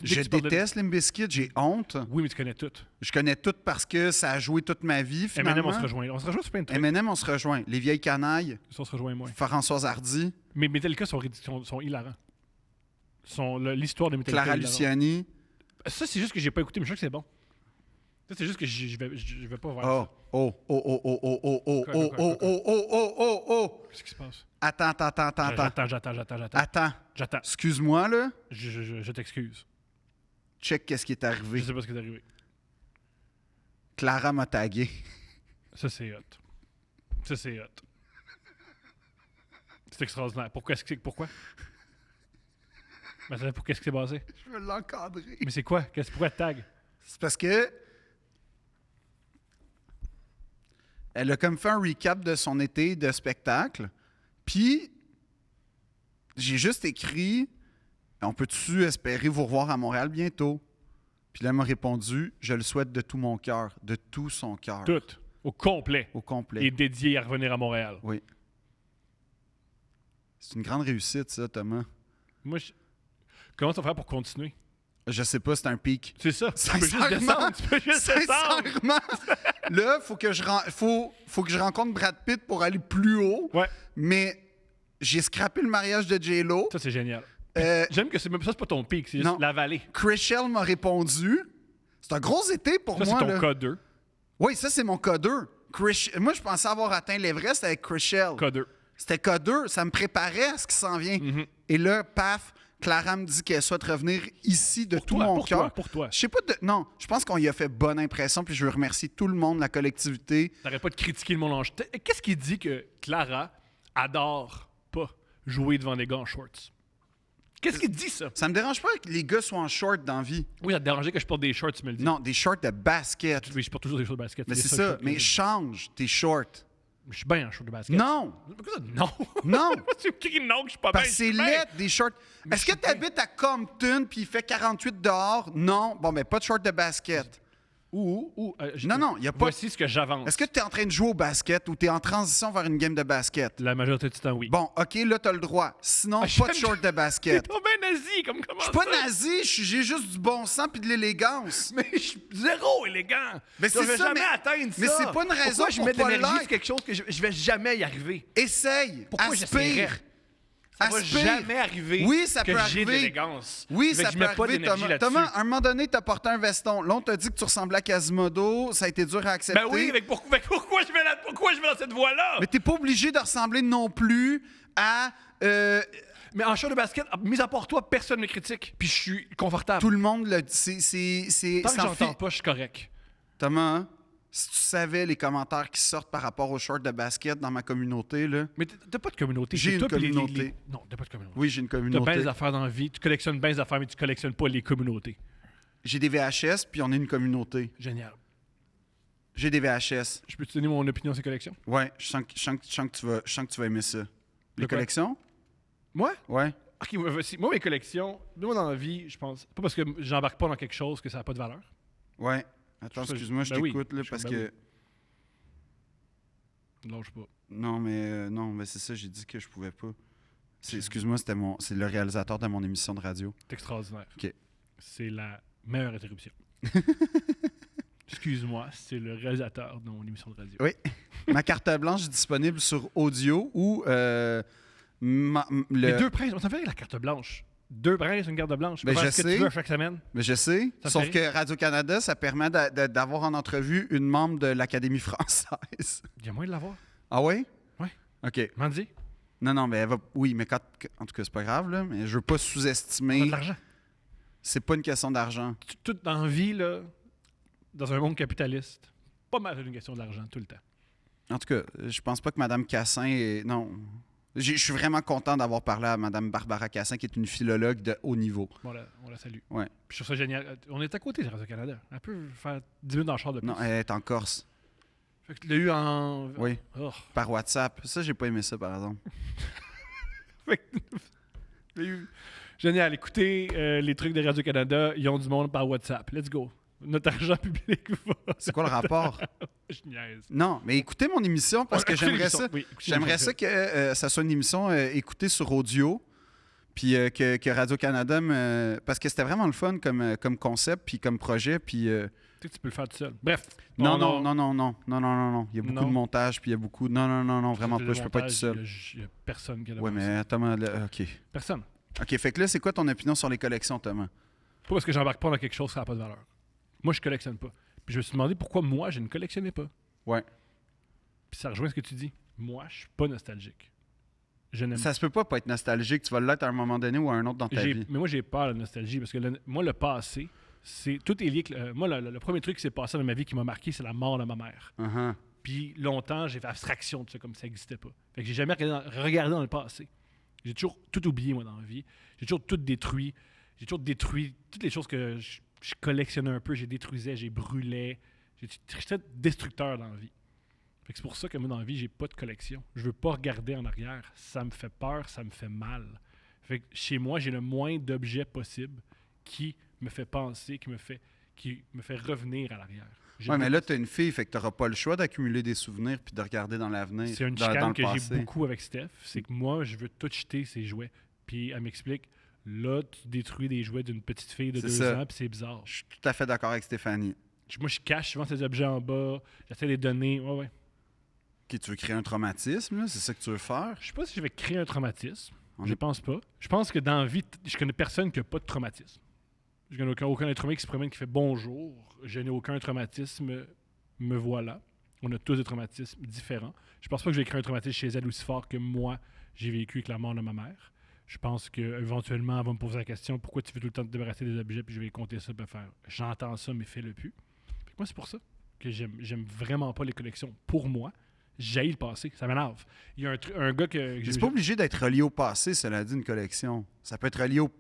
Je déteste Limp Bizkit, j'ai honte. Oui, mais tu connais tout. Je connais tout parce que ça a joué toute ma vie, finalement. M&M, on se rejoint. On se rejoint sur plein de trucs. M&M, on se rejoint. Les vieilles canailles, Ça, on se rejoint moins. Françoise Hardy, Mais Metallica sont hilarants. L'histoire de Metallica Clara est hilarante. Luciani. Ça, c'est juste que j'ai pas écouté, mais je sais que c'est bon. Ça, c'est juste que je vais pas voir Oh, ça. oh, oh, oh, oh, oh, oh, oh, Quoi, oh, quoi, oh, quoi, oh, oh, oh, oh, oh. Qu'est-ce qui se passe? Attends. J'attends. Excuse-moi, là. Je t'excuse. Check qu'est-ce qui est Je arrivé. sais pas ce qui est arrivé. Clara m'a tagué. Ça, c'est hot. C'est extraordinaire. Pourquoi? Mais pour qu'est-ce qui s'est passé? Je veux l'encadrer. Mais c'est quoi? Pourquoi elle tag? C'est parce que elle a comme fait un recap de son été de spectacle. Puis j'ai juste écrit on peut-tu espérer vous revoir à Montréal bientôt? Puis là, elle m'a répondu je le souhaite de tout mon cœur, de tout son cœur. Tout. Au complet. Au complet. Et dédié à revenir à Montréal. Oui. C'est une grande réussite, ça, Thomas. Moi, comment tu vas faire pour continuer? Je sais pas, c'est un pic. C'est ça. Tu peux juste Sincèrement, descendre. Tu peux juste descendre. Sincèrement, là, faut que je rencontre Brad Pitt pour aller plus haut. Ouais. Mais j'ai scrappé le mariage de J-Lo. Ça, c'est génial. Euh, J'aime que c'est pas ton pic, c'est juste Non. la vallée. Chrishell m'a répondu. C'est un gros été pour Ça, moi. c'est ton là. code 2. Oui, ça, c'est mon K2. Moi, je pensais avoir atteint l'Everest avec Chrishell. Code 2. C'était K2. Ça me préparait à ce qui s'en vient. Mhm. Et là, paf, Clara me dit qu'elle souhaite revenir ici de tout mon cœur. Pour toi. Je sais pas non, je pense qu'on y a fait bonne impression, puis je veux remercier tout le monde, la collectivité. T'arrêtes pas de critiquer le monde en shorts. Qu'est-ce qui dit que Clara adore pas jouer devant des gars en shorts? Qu'est-ce qui dit ça? Ça me dérange pas que les gars soient en short dans la vie. Oui, ça te dérangeait que je porte des shorts, tu me le dis. Non, des shorts de basket. Oui, je porte toujours des shorts de basket. Mais des c'est seuls ça, shorts que mais j'ai. change tes shorts. Je suis bien en shorts de basket. Non, Pourquoi ça? Non. non, Tu me cries non, que je suis pas bien. parce que je c'est suis bien. laid, des shorts. Mais Est-ce je que suis tu habites à Compton puis il fait 48 dehors? Non. Bon, mais pas de shorts de basket. Non, il n'y a pas. Voici ce que j'avance. Est-ce que tu es en train de jouer au basket ou tu es en transition vers une game de basket? La majorité du temps, oui. Bon, OK, là, tu as le droit. Sinon, Ah, pas de j'aime- shorts de T'es basket. pas bien nazi, comme comment Je suis pas nazi, j'ai juste du bon sens puis de l'élégance. Mais je suis zéro élégant. Mais Je c'est vais ça, jamais mais- atteindre ça. mais c'est pas une raison Pourquoi je pour mets de pas l'énergie l'être? sur quelque chose que je vais jamais y arriver? Essaye. Pourquoi j'essaierais? Aspire. Ça va Aspire. jamais arriver Oui, ça que peut j'ai de arriver. l'élégance. Oui, Fait ça que je peut mets pas arriver, d'énergie Thomas. là-dessus. Thomas, à un moment donné, t'as porté un veston. Là, on t'a dit que tu ressemblais à Quasimodo. Ça a été dur à accepter. Ben oui, mais pourquoi je vais dans cette voie-là? Mais t'es pas obligé de ressembler non plus à Mais en short de basket, mis à part toi, personne ne me critique. Puis je suis confortable. tout le monde. C'est Tant que j'entends pas, je suis correct. Thomas, hein, Si tu savais les commentaires qui sortent par rapport aux shorts de basket dans ma communauté, là. Mais t'as pas de communauté. J'ai C'est une toi, puis communauté. Non, t'as pas de communauté. Oui, j'ai une T'as bien communauté. des affaires dans la vie. Tu collectionnes bien des affaires, mais tu collectionnes pas les communautés. J'ai des VHS, puis on est une communauté. Génial. J'ai des VHS. Je peux te donner mon opinion sur ces collections? Ouais, je sens que tu vas aimer ça. Les quoi? collections? Moi? Ouais. Ok, moi, mes collections, moi, dans la vie, je pense, pas parce que j'embarque pas dans quelque chose que ça n'a pas de valeur. Ouais. Attends, Je- excuse-moi, je ben oui. t'écoute, là, Je- parce ben que... Non, je sais pas. Non, mais c'est ça, j'ai dit que je pouvais pas. Excuse-moi, c'est le réalisateur de mon émission de radio. C'est extraordinaire. Ok. C'est la meilleure interruption. Excuse-moi, c'est le réalisateur de mon émission de radio. Oui. Ma carte blanche est disponible sur audio ou Les deux princes, on s'en fait avec la carte blanche. Deux princes, une carte blanche. Tu peux Ben, faire je ce que sais. tu veux à chaque semaine. Mais je sais, Ça sauf fait que Radio-Canada, ça permet d'avoir en entrevue une membre de l'Académie française. Il y a moyen de l'avoir. Ah oui? Ouais. OK. M'en dis. Non, mais elle va... Oui, mais en tout cas, c'est pas grave, là, mais je veux pas On a sous-estimer. de l'argent. C'est pas une question d'argent. Tout dans la vie, là, dans un monde capitaliste, pas mal une question d'argent tout le temps. En tout cas, je pense pas que Mme Cassin est... Non. Je suis vraiment content d'avoir parlé à Mme Barbara Cassin, qui est une philologue de haut niveau. Bon, on la salue. Ouais. Puis je trouve ça génial. On est à côté de Radio-Canada. Elle peut faire 10 minutes dans le char de plus. Non, elle est en Corse. Fait que tu l'as eu en... Oui, Oh. par WhatsApp. Ça, j'ai pas aimé ça, par exemple. Fait que- tu l'as eu. Génial. Écoutez, les trucs de Radio-Canada, ils ont du monde par WhatsApp. Let's go. Notre argent public va. C'est quoi le rapport? Je niaise. Non, mais écoutez mon émission parce que Écoutez j'aimerais l'émission. ça. Oui, écoutez J'aimerais l'émission. ça que ça soit une émission écoutée sur audio, puis que Radio-Canada me... Parce que c'était vraiment le fun comme concept, puis comme projet, puis... Tu sais que tu peux le faire tout seul. Bref. Non. Il y a beaucoup Non. de montage, puis il y a beaucoup... Non, vraiment pas, je peux pas être tout seul. Il n'y a personne qui a Ouais, demandé mais ça. Thomas, là, OK. Personne. OK, fait que là, c'est quoi ton opinion sur les collections, Thomas? Pas parce que j'embarque pas dans quelque chose qui n'a pas de valeur. Moi, je collectionne pas. Puis je me suis demandé pourquoi moi, je ne collectionnais pas. Ouais. Puis ça rejoint ce que tu dis. Moi, je suis pas nostalgique. Je n'aime Ça se peut pas être nostalgique, tu vas l'être à un moment donné ou à un autre dans ta vie. Mais moi, j'ai peur de la nostalgie parce que moi, le passé, tout est lié. Moi, le premier truc qui s'est passé dans ma vie qui m'a marqué, c'est la mort de ma mère. Uh-huh. Puis longtemps, j'ai fait abstraction de ça comme ça n'existait pas. Fait que j'ai jamais regardé dans le passé. J'ai toujours tout oublié, moi, dans la vie. J'ai toujours tout détruit. J'ai toujours détruit toutes les choses que je collectionnais un peu. J'ai détruisais, j'ai brûlais. J'étais destructeur dans la vie. Fait que c'est pour ça que moi, dans la vie, j'ai pas de collection. Je veux pas regarder en arrière. Ça me fait peur, ça me fait mal. Fait que chez moi, j'ai le moins d'objets possible qui me fait penser, qui me fait revenir à l'arrière. Ouais, mais là, t'as une fille, fait que t'auras pas le choix d'accumuler des souvenirs puis de regarder dans l'avenir. C'est une dans chicane le que j'ai passé. beaucoup avec Steph. C'est que moi, je veux tout jeter ses jouets. Puis elle m'explique, là, tu détruis des jouets d'une petite fille de C'est 2 ça. ans, puis c'est bizarre. Je suis tout à fait d'accord avec Stéphanie. Moi, je cache souvent ces objets en bas. J'essaie de les donner. Ouais. OK, tu veux créer un traumatisme, là? C'est ça que tu veux faire? Je sais pas si je vais créer un traumatisme. On Je est- pense pas. Je pense que dans la vie, je connais personne qui a pas de traumatisme. Je connais aucun être humain qui se promène qui fait bonjour. Je n'ai aucun traumatisme. Me voilà. On a tous des traumatismes différents. Je pense pas que je vais créer un traumatisme chez elle aussi fort que moi, j'ai vécu avec la mort de ma mère. Je pense qu'éventuellement, elle va me poser la question pourquoi tu veux tout le temps te débarrasser des objets, puis je vais compter ça, puis faire j'entends ça, mais fais-le plus. Fait que moi, c'est pour ça que j'aime vraiment pas les collections. Pour moi, j'haïs le passé, ça m'énerve. Il y a un gars que. Mais c'est pas obligé d'être relié au passé, cela dit, une collection. Ça peut être relié au... Tu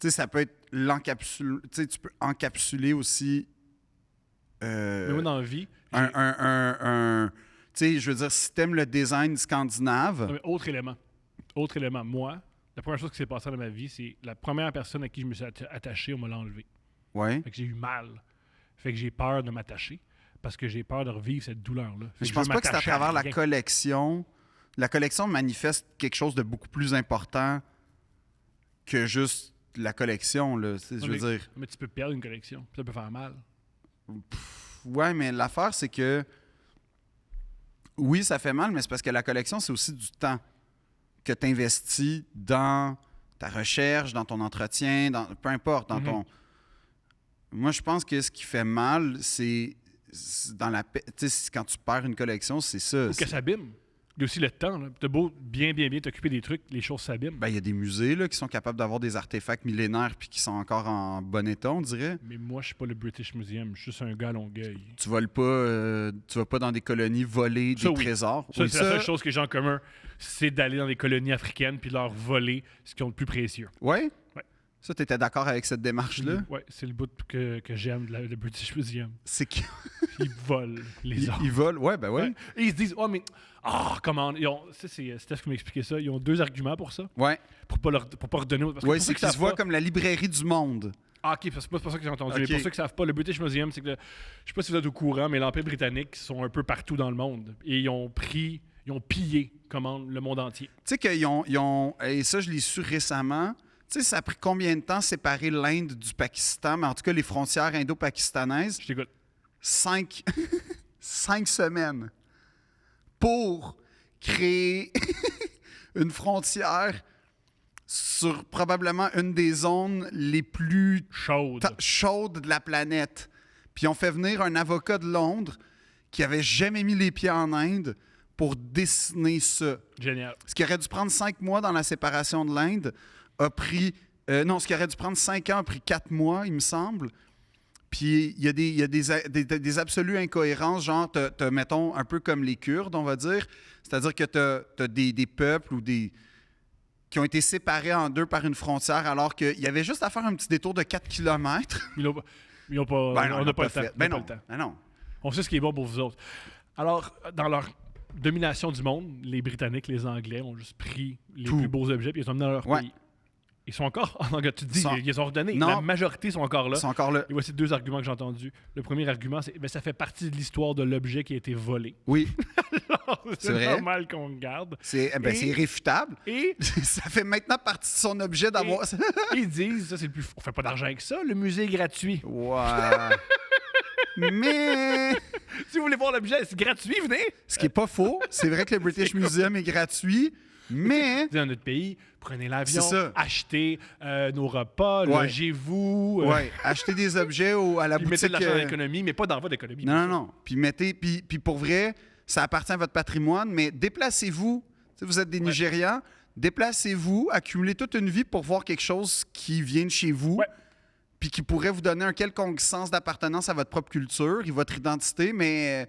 sais, ça peut être l'encapsuler... Tu sais, tu peux encapsuler aussi... Mais moi, dans la vie, Tu sais, je veux dire, si t'aimes le design scandinave... non, mais autre élément, moi, la première chose qui s'est passée dans ma vie, c'est la première personne à qui je me suis attaché, on me l'a enlevé. Ouais. Fait que j'ai eu mal. Fait que j'ai peur de m'attacher parce que j'ai peur de revivre cette douleur-là. Fait Mais je que pense veux pas que c'est à m'attacher travers la rien. collection. La collection manifeste quelque chose de beaucoup plus important que juste la collection, là. Tu sais, je veux dire... Mais tu peux perdre une collection. Ça peut faire mal. Ouais, mais l'affaire, c'est que... Oui, ça fait mal, mais c'est parce que la collection, c'est aussi du temps que tu investis dans ta recherche, dans ton entretien, peu importe, dans ton... Moi, je pense que ce qui fait mal, c'est dans la... Tu sais, quand tu perds une collection, c'est ça. Ou que ça abîme. Il y a aussi le temps. Tu as beau bien t'occuper des trucs, les choses s'abîment. Ben, il y a des musées là, qui sont capables d'avoir des artefacts millénaires puis qui sont encore en bon état, on dirait. Mais moi, je suis pas le British Museum. Je suis juste un gars à Longueuil. Tu voles pas, tu vas pas dans des colonies voler des Ça, oui. trésors. Ça, Oui, c'est la seule chose que j'ai en commun, c'est d'aller dans des colonies africaines puis leur voler ce qu'ils ont de plus précieux. Ouais? Ouais. Ça, tu étais d'accord avec cette démarche-là? Ouais, c'est le bout que j'aime de le British Museum. C'est qu'ils Ils volent les arts. ils volent. Ouais, ben ouais. Ouais. Et ils se disent, oh, mais, comment. C'est Steph qui m'a expliqué ça. Ils ont 2 arguments pour ça. Ouais, Pour pas redonner. Parce que ouais pour c'est ceux qui qu'ils se savent voient pas- comme la librairie du monde. Ah, ok, c'est pas ça que j'ai entendu. Ok. Mais pour ceux qui savent pas, le British Museum, c'est que, je sais pas si vous êtes au courant, mais l'Empire britannique sont un peu partout dans le monde. Et ils ont pillé le monde entier. Tu sais qu'ils ont, et ça, je l'ai su récemment. Tu sais, ça a pris combien de temps séparer l'Inde du Pakistan, mais en tout cas, les frontières indo-pakistanaises? Je t'écoute. 5 semaines pour créer une frontière sur probablement une des zones les plus Chaude. chaudes de la planète. Puis ils ont fait venir un avocat de Londres qui avait jamais mis les pieds en Inde pour dessiner ça. Génial. Ce qui aurait dû prendre 5 mois dans la séparation de l'Inde a pris... non, ce qui aurait dû prendre 5 ans a pris 4 mois, il me semble. Puis il y a des absolues incohérences, genre, mettons, un peu comme les Kurdes, on va dire. C'est-à-dire que tu as des peuples ou qui ont été séparés en deux par une frontière, alors qu'il y avait juste à faire un petit détour de 4 km. Ils ont pas. Ben non, on ils n'a l'ont pas le fait. temps. Ben On n'a non, pas le temps. ben non. On sait ce qui est bon pour vous autres. Alors, dans leur domination du monde, les Britanniques, les Anglais ont juste pris les Tout. plus beaux objets et ils les ont emmenés dans leur Ouais. pays. Ils sont encore en Angleterre. Tu te dis, Sont- ils les ont redonnés. Non. La majorité sont encore là. Ils sont encore là. Et voici 2 arguments que j'ai entendus. Le premier argument, c'est que ça fait partie de l'histoire de l'objet qui a été volé. Oui, C'est C'est vrai. normal qu'on le garde. c'est Et- c'est irréfutable. Et Ça fait maintenant partie de son objet d'avoir... ils disent, ça c'est le plus. On fait pas d'argent avec ça. Le musée est gratuit. Ouais. Mais... Si vous voulez voir l'objet, c'est gratuit, venez. Ce qui n'est pas faux, c'est vrai que le British Museum est gratuit, mais... Dans notre pays, prenez l'avion, C'est ça. achetez nos repas, Ouais. logez-vous. Ouais, achetez des objets à la Puis mettez boutique... de l'argent dans l'économie, mais pas dans votre économie. Non, bien non, non. Puis mettez... Puis pour vrai, ça appartient à votre patrimoine, mais déplacez-vous. Si vous êtes des Nigérians, déplacez-vous, accumulez toute une vie pour voir quelque chose qui vient de chez vous, Ouais. puis qui pourrait vous donner un quelconque sens d'appartenance à votre propre culture et votre identité, mais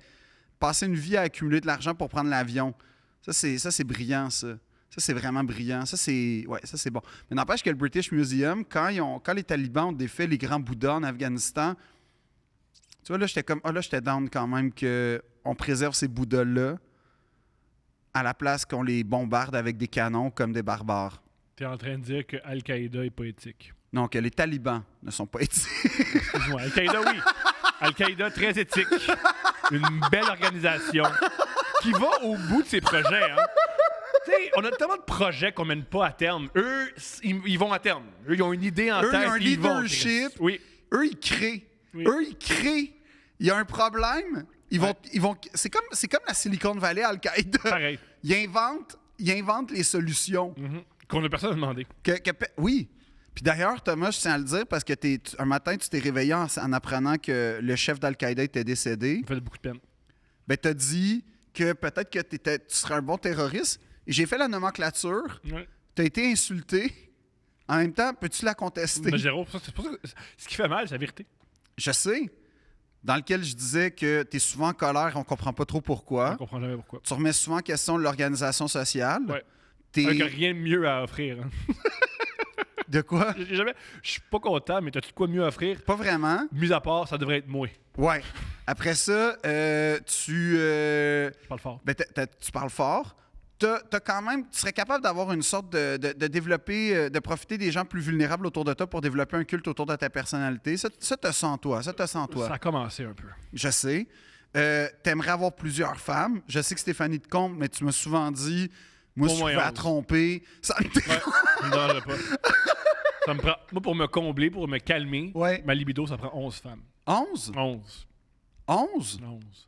passez une vie à accumuler de l'argent pour prendre l'avion. Ça, c'est brillant, ça. Ça, c'est vraiment brillant. Ça, c'est bon. Mais n'empêche que le British Museum, quand les talibans ont défait les grands Bouddhas en Afghanistan, tu vois, là, j'étais down quand même qu'on préserve ces Bouddhas-là à la place qu'on les bombarde avec des canons comme des barbares. Tu es en train de dire que Al-Qaïda est pas éthique. Non, que les talibans ne sont pas éthiques. Excuse-moi. Al-Qaïda, oui. Al-Qaïda, très éthique. Une belle organisation qui va au bout de ses projets. Hein. Tu sais, on a tellement de projets qu'on mène pas à terme. Eux, ils vont à terme. Eux, ils ont une idée en Eux, tête. ils ont un puis ils vont, leadership. Chris. Oui. Eux, ils créent. Oui. Eux, ils créent. Il y a un problème. Ils vont. C'est comme la Silicon Valley Al-Qaïda. Pareil. Ils inventent les solutions. Qu'on a personne à demander. Oui. Puis d'ailleurs, Thomas, je tiens à le dire parce que un matin, tu t'es réveillé en apprenant que le chef d'Al-Qaïda était décédé. Ça me fait beaucoup de peine. Ben, t'as dit que peut-être que tu serais un bon terroriste. Et j'ai fait la nomenclature. Ouais. T'as été insulté. En même temps, peux-tu la contester? Mais Jérôme, c'est pour ça que ce qui fait mal, c'est la vérité. Je sais. Dans lequel je disais que tu es souvent en colère, on comprend pas trop pourquoi. Je comprends jamais pourquoi. Tu remets souvent en question l'organisation sociale. Ouais. T'es- Avec rien de mieux à offrir. Hein. De quoi? Je suis pas content, mais t'as-tu de quoi mieux à offrir? Pas vraiment. Mis à part, ça devrait être moi. Ouais. Après ça, tu Parle fort. tu parles fort. T'as quand même, tu serais capable d'avoir une sorte de développer, de profiter des gens plus vulnérables autour de toi pour développer un culte autour de ta personnalité. Ça te sent toi. Ça te sent toi. Ça a commencé un peu. Je sais. T'aimerais avoir plusieurs femmes. Je sais que Stéphanie te compte, mais tu m'as souvent dit, moi, Pour si je moi, pouvais la 11. tromper, ça me Ouais, ça me dérangerait pas. Ça me prend, moi, pour me combler, pour me calmer, Ouais. ma libido, ça prend 11 femmes. 11? 11. 11? 11.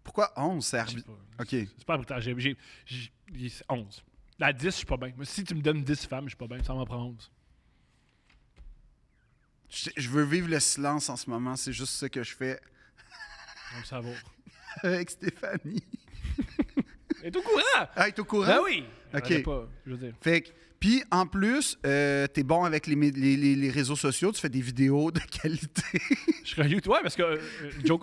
Pourquoi 11? C'est Je sais arbitre. pas. OK. C'est pas arbitraire. J'ai 11. La 10, je suis pas bien. Mais si tu me donnes 10 femmes, je suis pas bien. Ça m'en prend 11. Je veux vivre le silence en ce moment. C'est juste ce que je fais On le savoure. avec Stéphanie. Elle est au courant! Ah, t'es au courant? Ben oui! OK. Elle a pas, je veux dire. Fait que, puis en plus, t'es bon avec les réseaux sociaux, tu fais des vidéos de qualité. Je serais un YouTuber, ouais, parce que Joe,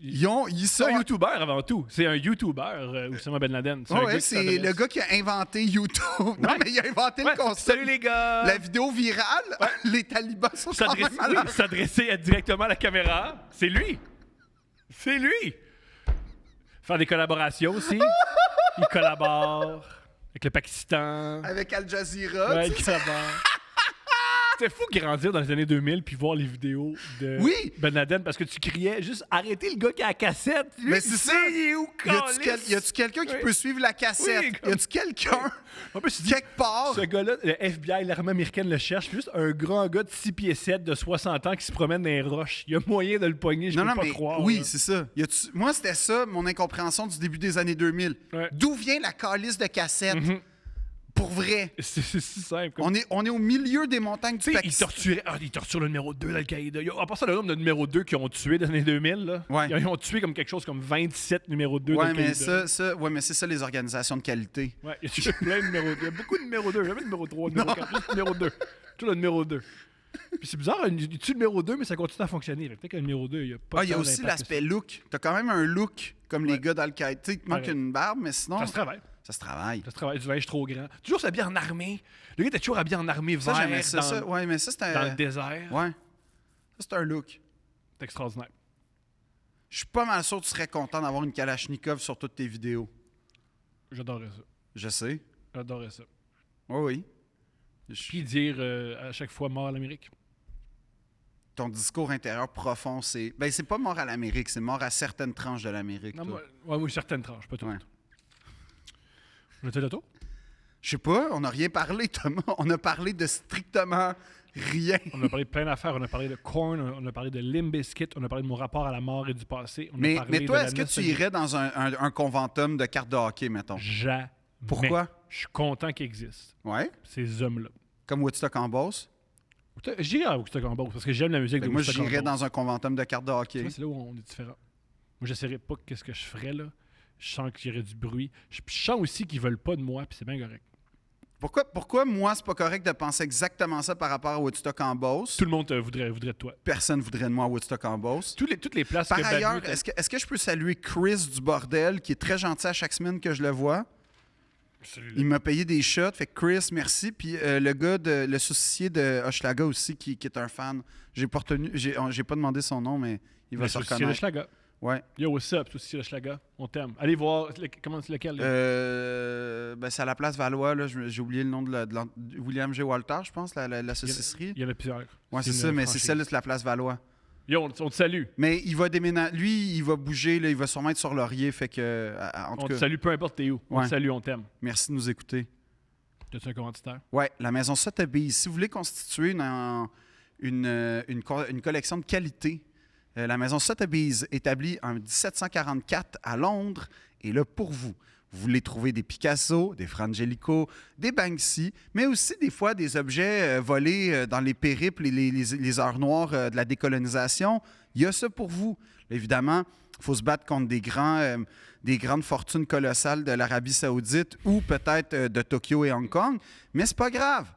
Ils c'est un sont... YouTuber avant tout. C'est un YouTuber, Oussama Ben Laden. Oh, ouais, c'est le gars qui a inventé YouTube. Non, Ouais. mais il a inventé Ouais, le concept. salut les gars! La vidéo virale, les talibans sont quand même malades. S'adresser directement à la caméra, c'est lui! C'est lui! Faire des collaborations aussi. Il collabore avec le Pakistan. Avec Al Jazeera. Ouais, tu il sais. collabore. C'était fou grandir dans les années 2000 puis voir les vidéos de Oui. Ben Laden parce que tu criais juste arrêtez le gars qui a la cassette. Lui, Mais c'est ça. Il est où, Y a-tu quelqu'un qui Oui. peut suivre la cassette? Oui, comme- Y a-tu quelqu'un En plus, tu dis, quelque part? ce gars-là, le FBI, l'armée américaine le cherche. Puis juste un grand gars de 6 pieds 7 de 60 ans qui se promène dans les roches. Il y a moyen de le pogner, je peux pas croire. oui, là. c'est ça. Moi, c'était ça, mon incompréhension du début des années 2000. Ouais. D'où vient la calice de cassette? Mhm. Pour vrai. C'est si simple. Comme... On est au milieu des montagnes du Tu sais, Pakistan. il torture le numéro 2 d'Al-Qaïda. En passant, le nombre de numéro 2 qui ont tué dans les années 2000, là, Ouais. ils ont tué comme quelque chose comme 27 numéro 2 Ouais, mais d'Al-Qaïda. ouais, mais c'est ça les organisations de qualité. Ouais, il y a tué plein de numéro 2. Il y a beaucoup de numéro 2. Jamais de numéro 3, numéro 4, juste numéro 2. Tout le numéro 2. Puis c'est bizarre, il tue le numéro 2, mais ça continue à fonctionner. Peut-être que le numéro 2, il n'y a pas Ah, il y a tant aussi d'impact l'aspect look. T'as quand même un look comme les Ouais. gars d'Al-Qaïda. Tu sais, il te manque Ouais. une barbe, mais sinon, que ça. Ça se travaille. ça se travaille. Ça se travaille. Du linge trop grand. Toujours s'habiller en armée. Le gars était toujours habillé en armée Ça, vert j'aimais ça, dans, ça. Ouais, mais ça, c'est dans le un... désert. Ouais. Ça, c'est un look. C'est extraordinaire. Je suis pas mal sûr que tu serais content d'avoir une Kalachnikov sur toutes tes vidéos. J'adorais ça. Je sais. J'adorais ça. Oui, oui. Puis dire à chaque fois mort à l'Amérique. Ton discours intérieur profond, c'est... Ben, c'est pas mort à l'Amérique, c'est mort à certaines tranches de l'Amérique. Non, toi. oui, certaines tranches, pas toutes. Ouais. On était de tout? Je sais pas, on n'a rien parlé, Thomas. On a parlé de strictement rien. On a parlé de plein d'affaires. On a parlé de Korn, on a parlé de Limp Bizkit, on a parlé de mon rapport à la mort et du passé. On a Mais parlé toi, de la est-ce que tu nostalgie. irais dans un conventum de cartes de hockey, mettons? Jamais. Pourquoi? Je suis content qu'ils existent, Ouais. ces hommes-là. Comme Woodstock en Beauce? J'irais à Woodstock en Beauce parce que j'aime la musique Fait de que moi, Woodstock en j'irais Beauce. dans un conventum de cartes de Tu hockey. vois, c'est là où on est différents. Moi, j'essaierais pas qu'est-ce que je ferais, là. Je sens qu'il y aurait du bruit. Je sens aussi qu'ils veulent pas de moi, puis c'est bien correct. Pourquoi moi, c'est pas correct de penser exactement ça par rapport à Woodstock en Beauce? Tout le monde voudrait de toi. Personne voudrait de moi à Woodstock en Beauce. Toutes les places Par que ailleurs, Bad News- est-ce que je peux saluer Chris du bordel, qui est très gentil à chaque semaine que je le vois? Il m'a payé des shots. Fait que Chris, merci. Puis le gars, le saucissier de Hochelaga aussi, qui est un fan. J'ai pas demandé son nom, mais il va se C'est le reconnaître. Schlaga. Ouais. Yo, what's up? C'est le Schlaga. On t'aime. Allez voir. Comment c'est lequel? Là? Ben, c'est à la place Valois. Là. J'ai oublié le nom de William G. Walter, je pense, la saucisserie. Il y en a plusieurs. Ouais, c'est une ça, mais c'est franchise. celle de la place Valois. Yo, on te salue. Mais il va déménager. Lui, il va bouger. Là, il va sûrement être sur Laurier. Fait que, en tout On te cas, salue peu importe t'es où. On Ouais. te salue, on t'aime. merci de nous écouter. T'as-tu un commanditaire? Ouais, la maison Sotheby's. Si vous voulez constituer une collection de qualité, la maison Sotheby's, établie en 1744 à Londres, est là pour vous. Vous voulez trouver des Picasso, des Frangelico, des Banksy, mais aussi des fois des objets volés dans les périples et les heures noires de la décolonisation. Il y a ça pour vous. Évidemment, il faut se battre contre des grandes fortunes colossales de l'Arabie saoudite ou peut-être de Tokyo et Hong Kong, mais c'est pas grave.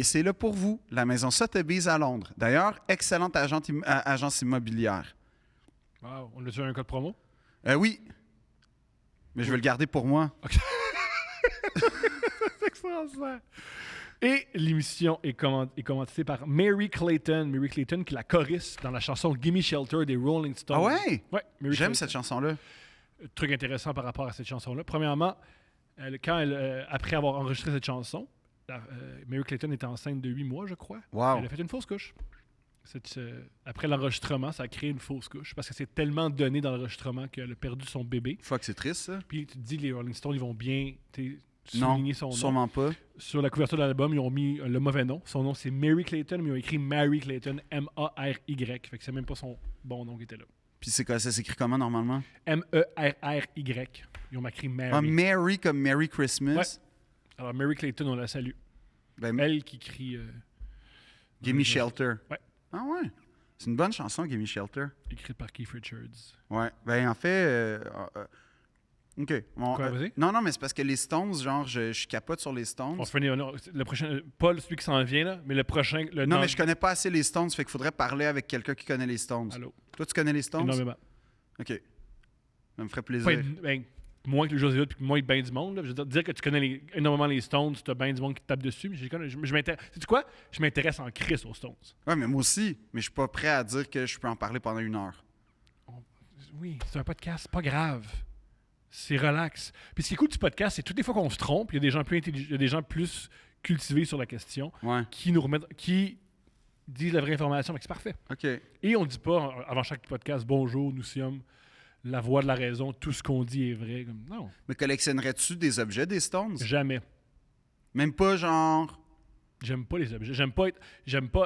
C'est là pour vous, la maison Sotheby's à Londres. D'ailleurs, excellente agence immobilière. Wow. On a-tu un code promo? Oui, mais je vais le garder pour moi. C'est extraordinaire. Et l'émission est commentée par Mary Clayton. Mary Clayton, qui est la choriste dans la chanson Gimme Shelter des Rolling Stones. Ah ouais? Ouais, Mary J'aime Clayton. cette chanson-là. Truc intéressant par rapport à cette chanson-là. Premièrement, après avoir enregistré cette chanson, Mary Clayton était enceinte de 8 mois, je crois. Wow. Elle a fait une fausse couche. Après l'enregistrement, ça a créé une fausse couche parce que c'est tellement donné dans l'enregistrement qu'elle a perdu son bébé. Fuck, c'est triste, ça. Puis tu te dis, les Rolling Stones, ils vont bien Non, souligner son nom. sûrement pas. Sur la couverture de l'album, ils ont mis le mauvais nom. Son nom, c'est Mary Clayton, mais ils ont écrit Mary Clayton, M-A-R-Y. Fait que c'est même pas son bon nom qui était là. Puis c'est quoi, ça s'écrit comment, normalement? M-E-R-R-Y. Ils ont écrit Mary. Ah, Mary comme Merry Christmas. Ouais. Alors, Mary Clayton, on la salue. Ben, Elle qui crie... Gimme Shelter. Ouais. Ah ouais. C'est une bonne chanson, Gimme Shelter. Écrite par Keith Richards. Ouais. Ben, en fait, OK. Bon, Quoi, vas-y? non, mais c'est parce que les Stones, genre, je capote sur les Stones. On se fait le prochain, pas celui qui s'en vient, là, mais le prochain. Non, mais je connais pas assez les Stones, fait qu'il faudrait parler avec quelqu'un qui connaît les Stones. Allô? Toi, tu connais les Stones? Énormément. OK. Ça me ferait plaisir. Pas moins que le José puis moins que ben du monde. Là. Je veux dire que tu connais énormément les Stones, tu as ben du monde qui te tape dessus. Mais je m'intéresse. Sais-tu quoi? Je m'intéresse en crise aux Stones. Ouais, mais moi aussi. Mais je suis pas prêt à dire que je peux en parler pendant 1 heure. Oui, c'est un podcast, c'est pas grave. C'est relax. Puis ce qui est cool du podcast, c'est toutes les fois qu'on se trompe, il y a des gens plus intelligents, il y a des gens plus cultivés sur la question Ouais. qui disent la vraie information. Mais c'est parfait. OK. Et on ne dit pas, avant chaque podcast, bonjour, nous sommes la voix de la raison, tout ce qu'on dit est vrai. Non, Mais collectionnerais-tu des objets des Stones? jamais. Même pas genre... J'aime pas les objets. J'aime pas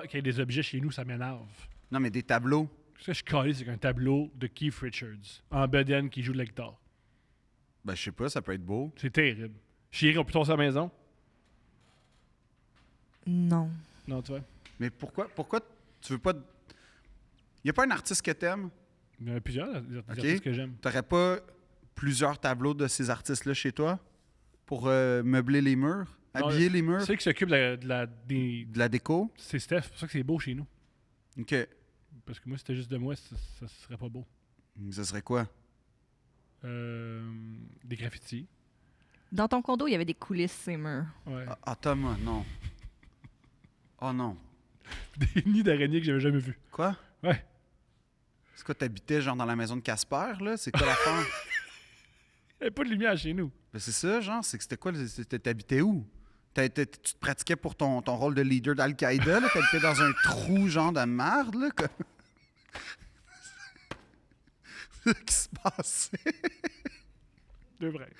qu'il y ait des objets chez nous, ça m'énerve. Non, mais des tableaux. Ce que je calais, c'est qu'un tableau de Keith Richards en bedaine qui joue de la guitare. Ben, je sais pas, ça peut être beau. C'est terrible. Chérie, on peut tourner à la maison? Non. Non, tu vois. Mais pourquoi tu veux pas... Y a pas un artiste que t'aimes? Il y en a plusieurs des Ok. artistes que j'aime. T'aurais pas plusieurs tableaux de ces artistes-là chez toi pour meubler les murs, Non, habiller les murs, Tu sais qui s'occupe de la déco? c'est Steph. C'est pour ça que c'est beau chez nous. OK. Parce que moi, si c'était juste de moi, ça serait pas beau. Ça serait quoi? Des graffitis. Dans ton condo, il y avait des coulisses, ces murs. Ouais. Ah, Thomas, non. Oh non. Des nids d'araignées que j'avais jamais vus. Quoi? Ouais. C'est quoi, t'habitais genre dans la maison de Casper, là? C'est quoi l'affaire? Il n'y avait pas de lumière chez nous. Ben c'est ça, genre, c'est que c'était quoi? T'habitais où? Tu te pratiquais pour ton rôle de leader d'Al-Qaïda, là? T'habitais dans un trou, genre, de merde, là? C'est ce qui se passait. De vrai.